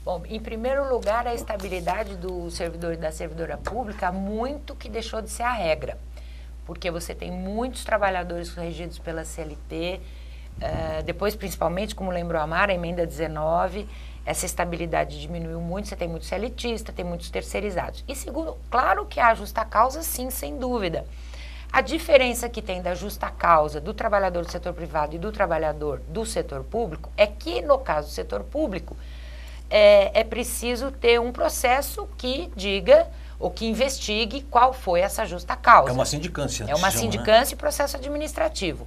Bom, em primeiro lugar, a estabilidade do servidor e da servidora pública, muito que deixou de ser a regra. Porque você tem muitos trabalhadores regidos pela CLT, depois principalmente, como lembrou a Mara, a emenda 19, essa estabilidade diminuiu muito, você tem muito CLTista, tem muitos terceirizados. E segundo, claro que há justa causa, sim, sem dúvida. A diferença que tem da justa causa do trabalhador do setor privado e do trabalhador do setor público é que, no caso do setor público, é preciso ter um processo que diga ou que investigue qual foi essa justa causa. É uma sindicância. É uma sindicância e processo administrativo.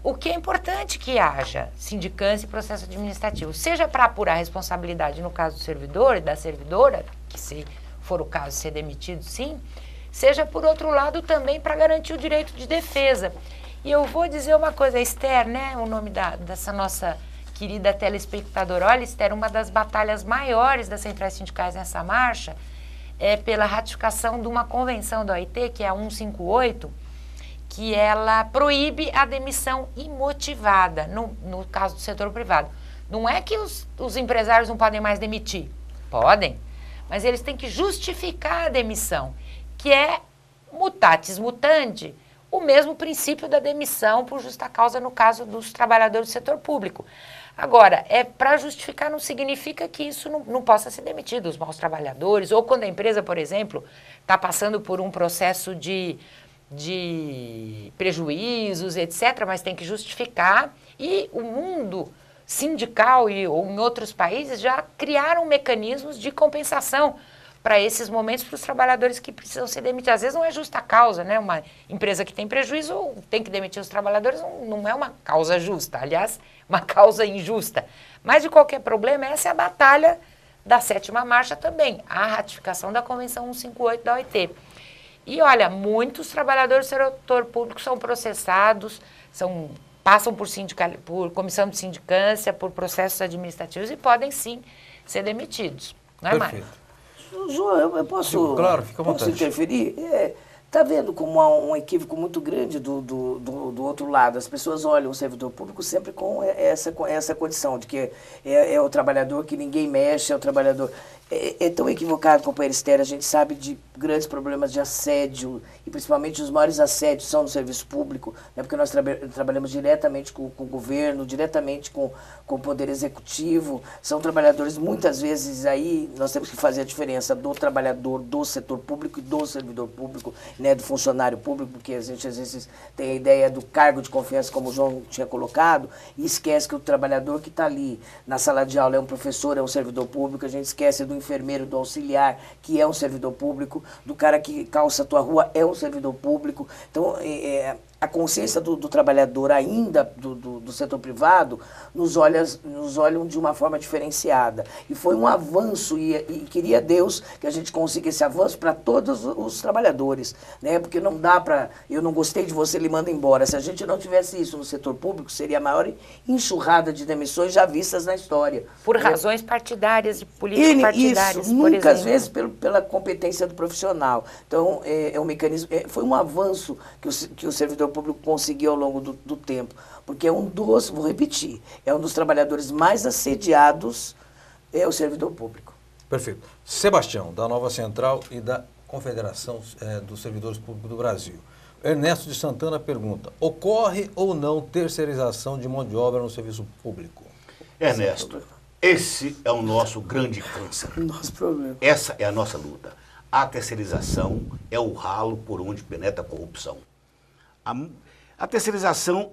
O que é importante que haja sindicância e processo administrativo, seja para apurar a responsabilidade no caso do servidor e da servidora, que se for o caso ser demitido, sim, seja por outro lado também para garantir o direito de defesa. E eu vou dizer uma coisa, Esther, né, o nome dessa nossa querida telespectadora, olha, Esther, uma das batalhas maiores das centrais sindicais nessa marcha é pela ratificação de uma convenção da OIT, que é a 158, que ela proíbe a demissão imotivada, no caso do setor privado. Não é que os empresários não podem mais demitir, podem, mas eles têm que justificar a demissão, que é mutatis mutandi, o mesmo princípio da demissão por justa causa no caso dos trabalhadores do setor público. Agora, para justificar não significa que isso não possa ser demitido, os maus trabalhadores, ou quando a empresa, por exemplo, está passando por um processo de prejuízos, etc., mas tem que justificar. E o mundo sindical ou em outros países já criaram mecanismos de compensação para esses momentos para os trabalhadores que precisam ser demitidos. Às vezes não é justa causa, né? Uma empresa que tem prejuízo tem que demitir os trabalhadores, não é uma causa justa, aliás, uma causa injusta. Mas, de qualquer problema, essa é a batalha da 7ª Marcha também, a ratificação da Convenção 158 da OIT. E, olha, muitos trabalhadores do setor público são processados, passam por comissão de sindicância, por processos administrativos e podem, sim, ser demitidos. Não é, Mário? João, eu posso, claro, fica à vontade. Posso interferir? Está vendo como há um equívoco muito grande do outro lado? As pessoas olham o servidor público sempre com essa condição de que é o trabalhador que ninguém mexe, é o trabalhador... É tão equivocado, companheiro Esther, a gente sabe de grandes problemas de assédio, e principalmente os maiores assédios são no serviço público, né, porque nós trabalhamos diretamente com o governo, diretamente com o poder executivo, são trabalhadores, muitas vezes aí nós temos que fazer a diferença do trabalhador do setor público e do servidor público, né, do funcionário público, porque a gente às vezes tem a ideia do cargo de confiança, como o João tinha colocado, e esquece que o trabalhador que está ali na sala de aula é um professor, é um servidor público, a gente esquece do enfermeiro, do auxiliar, que é um servidor público, do cara que calça a tua rua é um servidor público. Então, a consciência do trabalhador ainda do setor privado nos olham de uma forma diferenciada. E foi um avanço, e queria Deus que a gente consiga esse avanço para todos os trabalhadores, né? Porque não dá para, eu não gostei de você, ele manda embora. Se a gente não tivesse isso no setor público, seria a maior enxurrada de demissões já vistas na história. Por razões partidárias, de políticas partidárias, isso, por nunca, às exemplo. vezes, pela competência do profissional. Então, é um mecanismo, foi um avanço que o servidor público conseguiu ao longo do tempo, porque vou repetir, é um dos trabalhadores mais assediados, é o servidor público. Perfeito. Sebastião, da Nova Central e da Confederação dos Servidores Públicos do Brasil. Ernesto de Santana pergunta, ocorre ou não terceirização de mão de obra no serviço público? Ernesto, esse é o nosso grande câncer. Nosso problema. Essa é a nossa luta. A terceirização é o ralo por onde penetra a corrupção. A terceirização,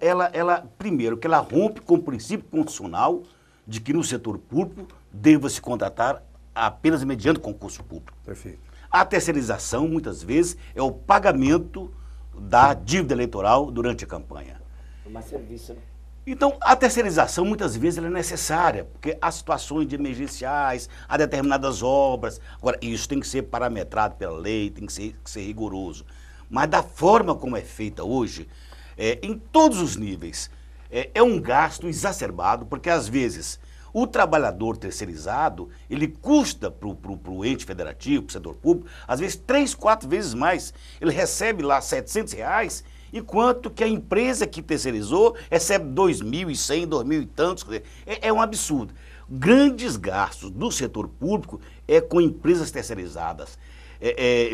primeiro, que ela rompe com o princípio constitucional de que no setor público deva se contratar apenas mediante concurso público. Perfeito. A terceirização, muitas vezes, é o pagamento da dívida eleitoral durante a campanha. Uma serviço, né? Então, a terceirização, muitas vezes, ela é necessária, porque há situações de emergenciais, há determinadas obras. Agora, isso tem que ser parametrado pela lei, tem que ser rigoroso. Mas da forma como é feita hoje, em todos os níveis, é um gasto exacerbado, porque às vezes o trabalhador terceirizado, ele custa para o ente federativo, para o setor público, às vezes 3, 4 vezes mais. Ele recebe lá R$700, enquanto que a empresa que terceirizou recebe 2.100, 2.000 e tantos. É um absurdo. Grandes gastos do setor público com empresas terceirizadas.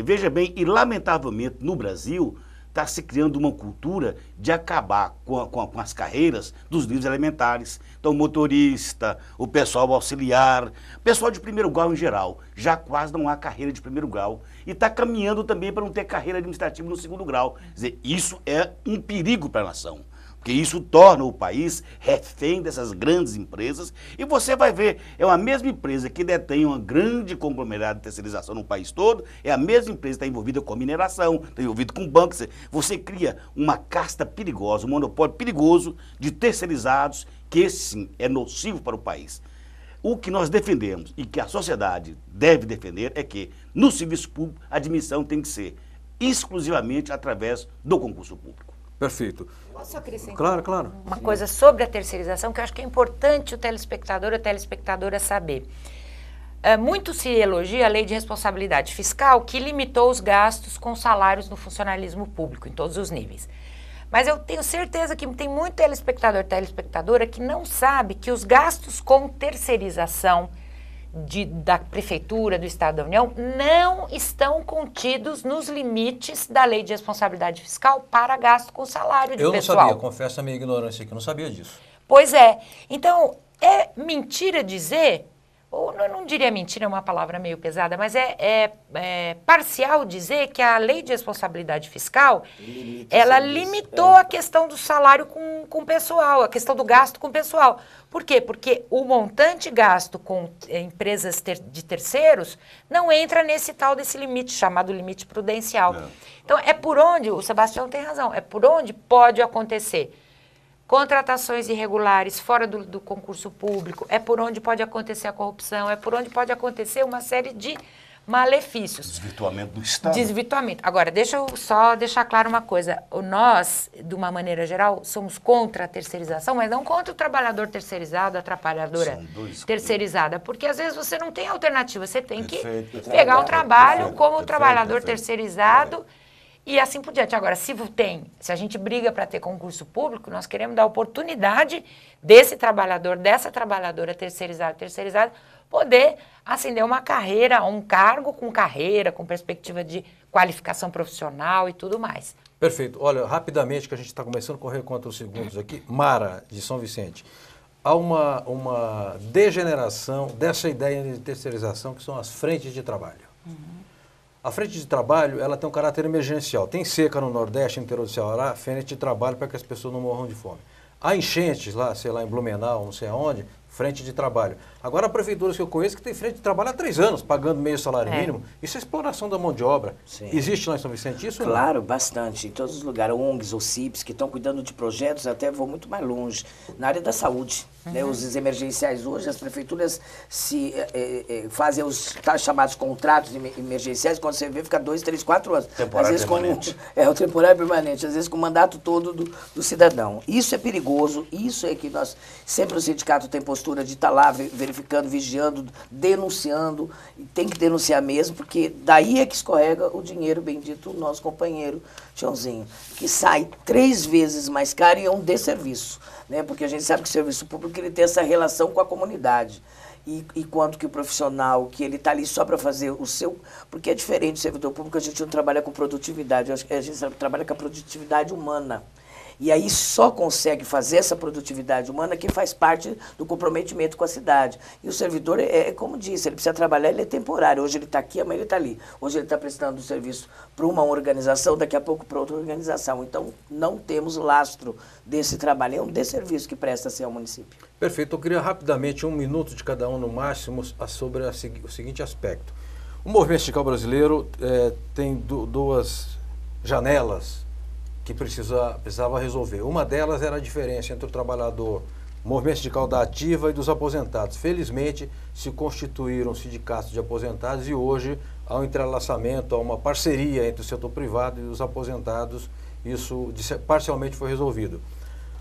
Veja bem, e lamentavelmente no Brasil está se criando uma cultura de acabar com as carreiras dos níveis elementares. Então, o motorista, o pessoal auxiliar, o pessoal de primeiro grau em geral, já quase não há carreira de primeiro grau. E está caminhando também para não ter carreira administrativa no segundo grau. Quer dizer, isso é um perigo para a nação. Porque isso torna o país refém dessas grandes empresas. E você vai ver, é uma mesma empresa que detém uma grande conglomerado de terceirização no país todo, é a mesma empresa que está envolvida com mineração, está envolvida com bancos. Você cria uma casta perigosa, um monopólio perigoso de terceirizados, que esse sim é nocivo para o país. O que nós defendemos e que a sociedade deve defender é que no serviço público a admissão tem que ser exclusivamente através do concurso público. Perfeito. Posso acrescentar? Claro. Uma coisa sobre a terceirização que eu acho que é importante o telespectador e a telespectadora saber. Muito se elogia a lei de responsabilidade fiscal que limitou os gastos com salários no funcionalismo público, em todos os níveis. Mas eu tenho certeza que tem muito telespectador e telespectadora que não sabe que os gastos com terceirização da Prefeitura, do Estado da União, não estão contidos nos limites da lei de responsabilidade fiscal para gasto com salário de pessoal. Eu não sabia, confesso a minha ignorância aqui, não sabia disso. Pois é. Então, é mentira dizer, ou não diria mentira, é uma palavra meio pesada, mas é parcial dizer que a lei de responsabilidade fiscal, ela limitou a questão do salário com o pessoal, a questão do gasto com o pessoal. Por quê? Porque o montante gasto com empresas de terceiros não entra nesse tal desse limite, chamado limite prudencial. Não. Então, é por onde, o Sebastião tem razão, é por onde pode acontecer contratações irregulares fora do concurso público, é por onde pode acontecer a corrupção, é por onde pode acontecer uma série de malefícios. Desvirtuamento do Estado. Desvirtuamento. Agora, deixa eu só deixar claro uma coisa. Nós, de uma maneira geral, somos contra a terceirização, mas não contra o trabalhador terceirizado, a trabalhadora terceirizada, porque às vezes você não tem alternativa, você tem que pegar um trabalho como trabalhador terceirizado e assim por diante. Agora, se a gente briga para ter concurso público, nós queremos dar oportunidade desse trabalhador, dessa trabalhadora terceirizada, poder ascender uma carreira, um cargo com carreira, com perspectiva de qualificação profissional e tudo mais. Perfeito. Olha, rapidamente, que a gente está começando a correr contra os segundos aqui. Mara, de São Vicente. Há uma degeneração dessa ideia de terceirização, que são as frentes de trabalho. A frente de trabalho, ela tem um caráter emergencial. Tem seca no Nordeste, no interior do Ceará, frente de trabalho para que as pessoas não morram de fome. Há enchentes lá, sei lá, em Blumenau, não sei aonde, frente de trabalho. Agora, prefeituras que eu conheço que tem frente de trabalho há 3 anos, pagando meio salário mínimo. Isso é exploração da mão de obra. Sim. Existe lá em São Vicente isso? Claro, ou não? bastante. Em todos os lugares, ONGs ou CIPs que estão cuidando de projetos, até vou muito mais longe, na área da saúde. Né? Os emergenciais hoje, as prefeituras fazem os chamados contratos emergenciais, quando você vê, fica 2, 3, 4 anos. Temporário às vezes permanente. o temporário permanente, às vezes com o mandato todo do cidadão. Isso é perigoso, isso é que nós, sempre o sindicato tem postura de estar lá verificando, vigiando, denunciando, e tem que denunciar mesmo, porque daí é que escorrega o dinheiro bendito do nosso companheiro Tiãozinho, que sai 3 vezes mais caro e é um desserviço, né? Porque a gente sabe que o serviço público ele tem essa relação com a comunidade. E quanto que o profissional, que ele está ali só para fazer o seu... Porque é diferente do servidor público, a gente não trabalha com produtividade, a gente trabalha com a produtividade humana. E aí só consegue fazer essa produtividade humana quem faz parte do comprometimento com a cidade. E o servidor, como disse, ele precisa trabalhar, ele é temporário. Hoje ele está aqui, amanhã ele está ali. Hoje ele está prestando serviço para uma organização, daqui a pouco para outra organização. Então, não temos lastro desse trabalho. É um desserviço que presta-se ao município. Perfeito. Eu queria rapidamente, 1 minuto de cada um no máximo, sobre o seguinte aspecto. O movimento sindical brasileiro tem 2 janelas que precisava resolver. Uma delas era a diferença entre o trabalhador, o movimento sindical da ativa e dos aposentados. Felizmente, se constituíram sindicatos de aposentados e hoje há um entrelaçamento, há uma parceria entre o setor privado e os aposentados. Isso parcialmente foi resolvido.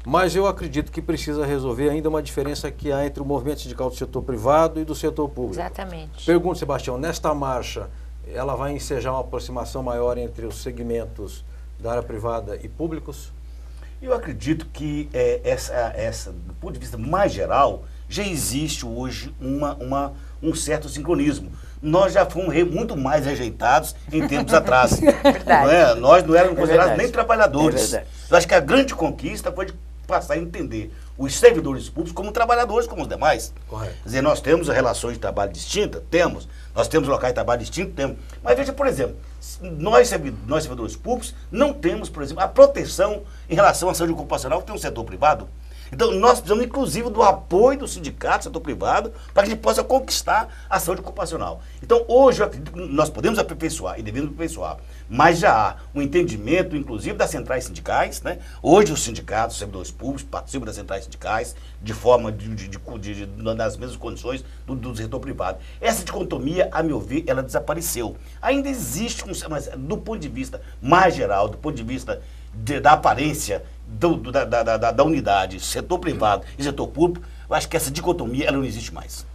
Mas eu acredito que precisa resolver ainda uma diferença que há entre o movimento sindical do setor privado e do setor público. Exatamente. Pergunto, Sebastião, nesta marcha, ela vai ensejar uma aproximação maior entre os segmentos da área privada e públicos? Eu acredito que do ponto de vista mais geral, já existe hoje um certo sincronismo. Nós já fomos muito mais rejeitados em tempos atrás. Verdade. Nós não éramos considerados nem É trabalhadores. verdade. Eu acho que a grande conquista foi de passar a entender os servidores públicos como trabalhadores como os demais. Correto. Quer dizer, nós temos relações de trabalho distintas? Temos. Nós temos locais de trabalho distintos? Temos. Mas veja, por exemplo, nós servidores públicos não temos, por exemplo, a proteção em relação à saúde ocupacional que tem no setor privado. Então, nós precisamos, inclusive, do apoio do sindicato, do setor privado, para que a gente possa conquistar a saúde ocupacional. Então, hoje, eu acredito que nós podemos aperfeiçoar e devemos aperfeiçoar, mas já há um entendimento, inclusive, das centrais sindicais, né? Hoje, os sindicatos, os servidores públicos participam das centrais sindicais de forma, nas mesmas condições do setor privado. Essa dicotomia, a meu ver, ela desapareceu. Ainda existe, mas do ponto de vista mais geral, do ponto de vista da aparência da unidade, setor privado e setor público, eu acho que essa dicotomia ela não existe mais.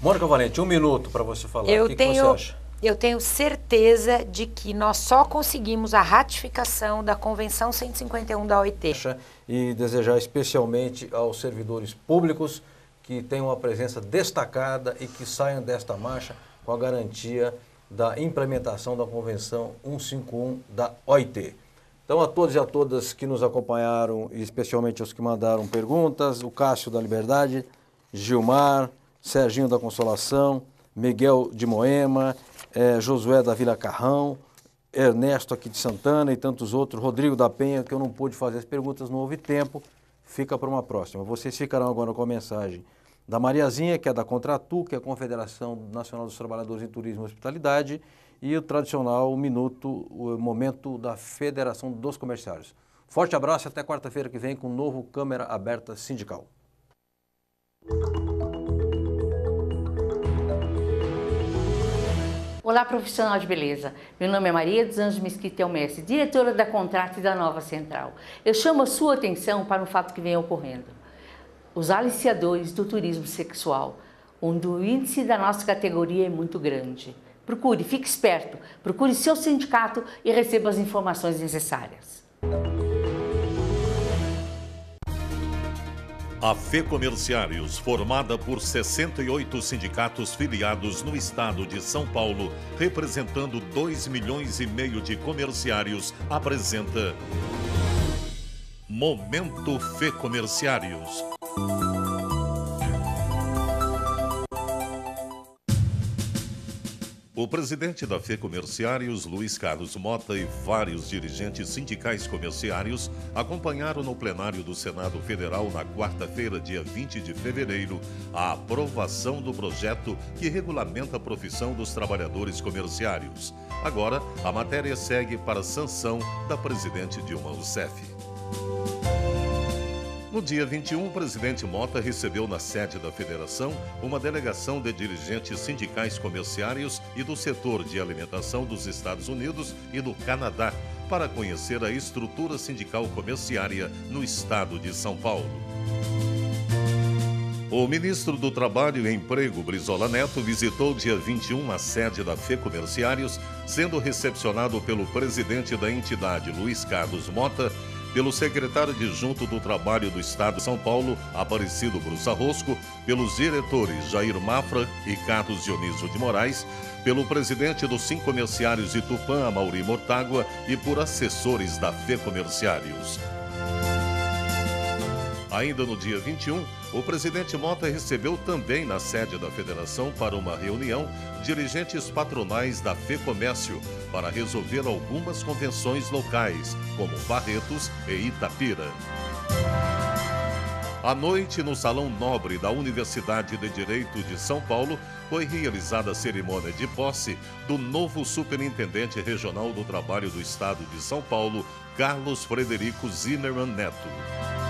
Mônica Valente, 1 minuto para você falar. Eu o que você acha? Eu tenho certeza de que nós só conseguimos a ratificação da Convenção 151 da OIT. E desejar especialmente aos servidores públicos que tenham uma presença destacada e que saiam desta marcha com a garantia da implementação da Convenção 151 da OIT. Então, a todos e a todas que nos acompanharam, e especialmente aos que mandaram perguntas, o Cássio da Liberdade, Gilmar, Serginho da Consolação, Miguel de Moema, Josué da Vila Carrão, Ernesto aqui de Santana e tantos outros, Rodrigo da Penha, que eu não pude fazer as perguntas, não houve tempo, fica para uma próxima. Vocês ficarão agora com a mensagem da Mariazinha, que é da Contratu, que é a Confederação Nacional dos Trabalhadores em Turismo e Hospitalidade, e o tradicional minuto, o momento da Federação dos Comerciários. Forte abraço e até quarta-feira que vem com um novo Câmara Aberta Sindical. Olá, profissional de beleza. Meu nome é Maria dos Anjos Mesquita Mestre, diretora da Contrato e da Nova Central. Eu chamo a sua atenção para um fato que vem ocorrendo. Os aliciadores do turismo sexual, onde o índice da nossa categoria é muito grande. Procure, fique esperto, procure seu sindicato e receba as informações necessárias. A FEComerciários, formada por 68 sindicatos filiados no estado de São Paulo, representando 2,5 milhões de comerciários, apresenta Momento FEComerciários. O presidente da FEComerciários, Luiz Carlos Mota, e vários dirigentes sindicais comerciários acompanharam no plenário do Senado Federal, na quarta-feira, dia 20 de fevereiro, a aprovação do projeto que regulamenta a profissão dos trabalhadores comerciários. Agora, a matéria segue para a sanção da presidente Dilma Rousseff. No dia 21, o presidente Mota recebeu na sede da federação uma delegação de dirigentes sindicais comerciários e do setor de alimentação dos Estados Unidos e do Canadá para conhecer a estrutura sindical comerciária no estado de São Paulo. O ministro do Trabalho e Emprego, Brizola Neto, visitou dia 21 a sede da FEComerciários, sendo recepcionado pelo presidente da entidade, Luiz Carlos Mota, pelo secretário adjunto do Trabalho do Estado de São Paulo, Aparecido Bruça Rosco, pelos diretores Jair Mafra e Carlos Dionísio de Moraes, pelo presidente dos Sincomerciários de Tupã, Amaury Mortágua, e por assessores da FEComerciários. Ainda no dia 21, o presidente Mota recebeu também na sede da federação para uma reunião dirigentes patronais da FEComércio para resolver algumas convenções locais, como Barretos e Itapira. À noite, no Salão Nobre da Universidade de Direito de São Paulo, foi realizada a cerimônia de posse do novo Superintendente Regional do Trabalho do Estado de São Paulo, Carlos Frederico Zimmermann Neto.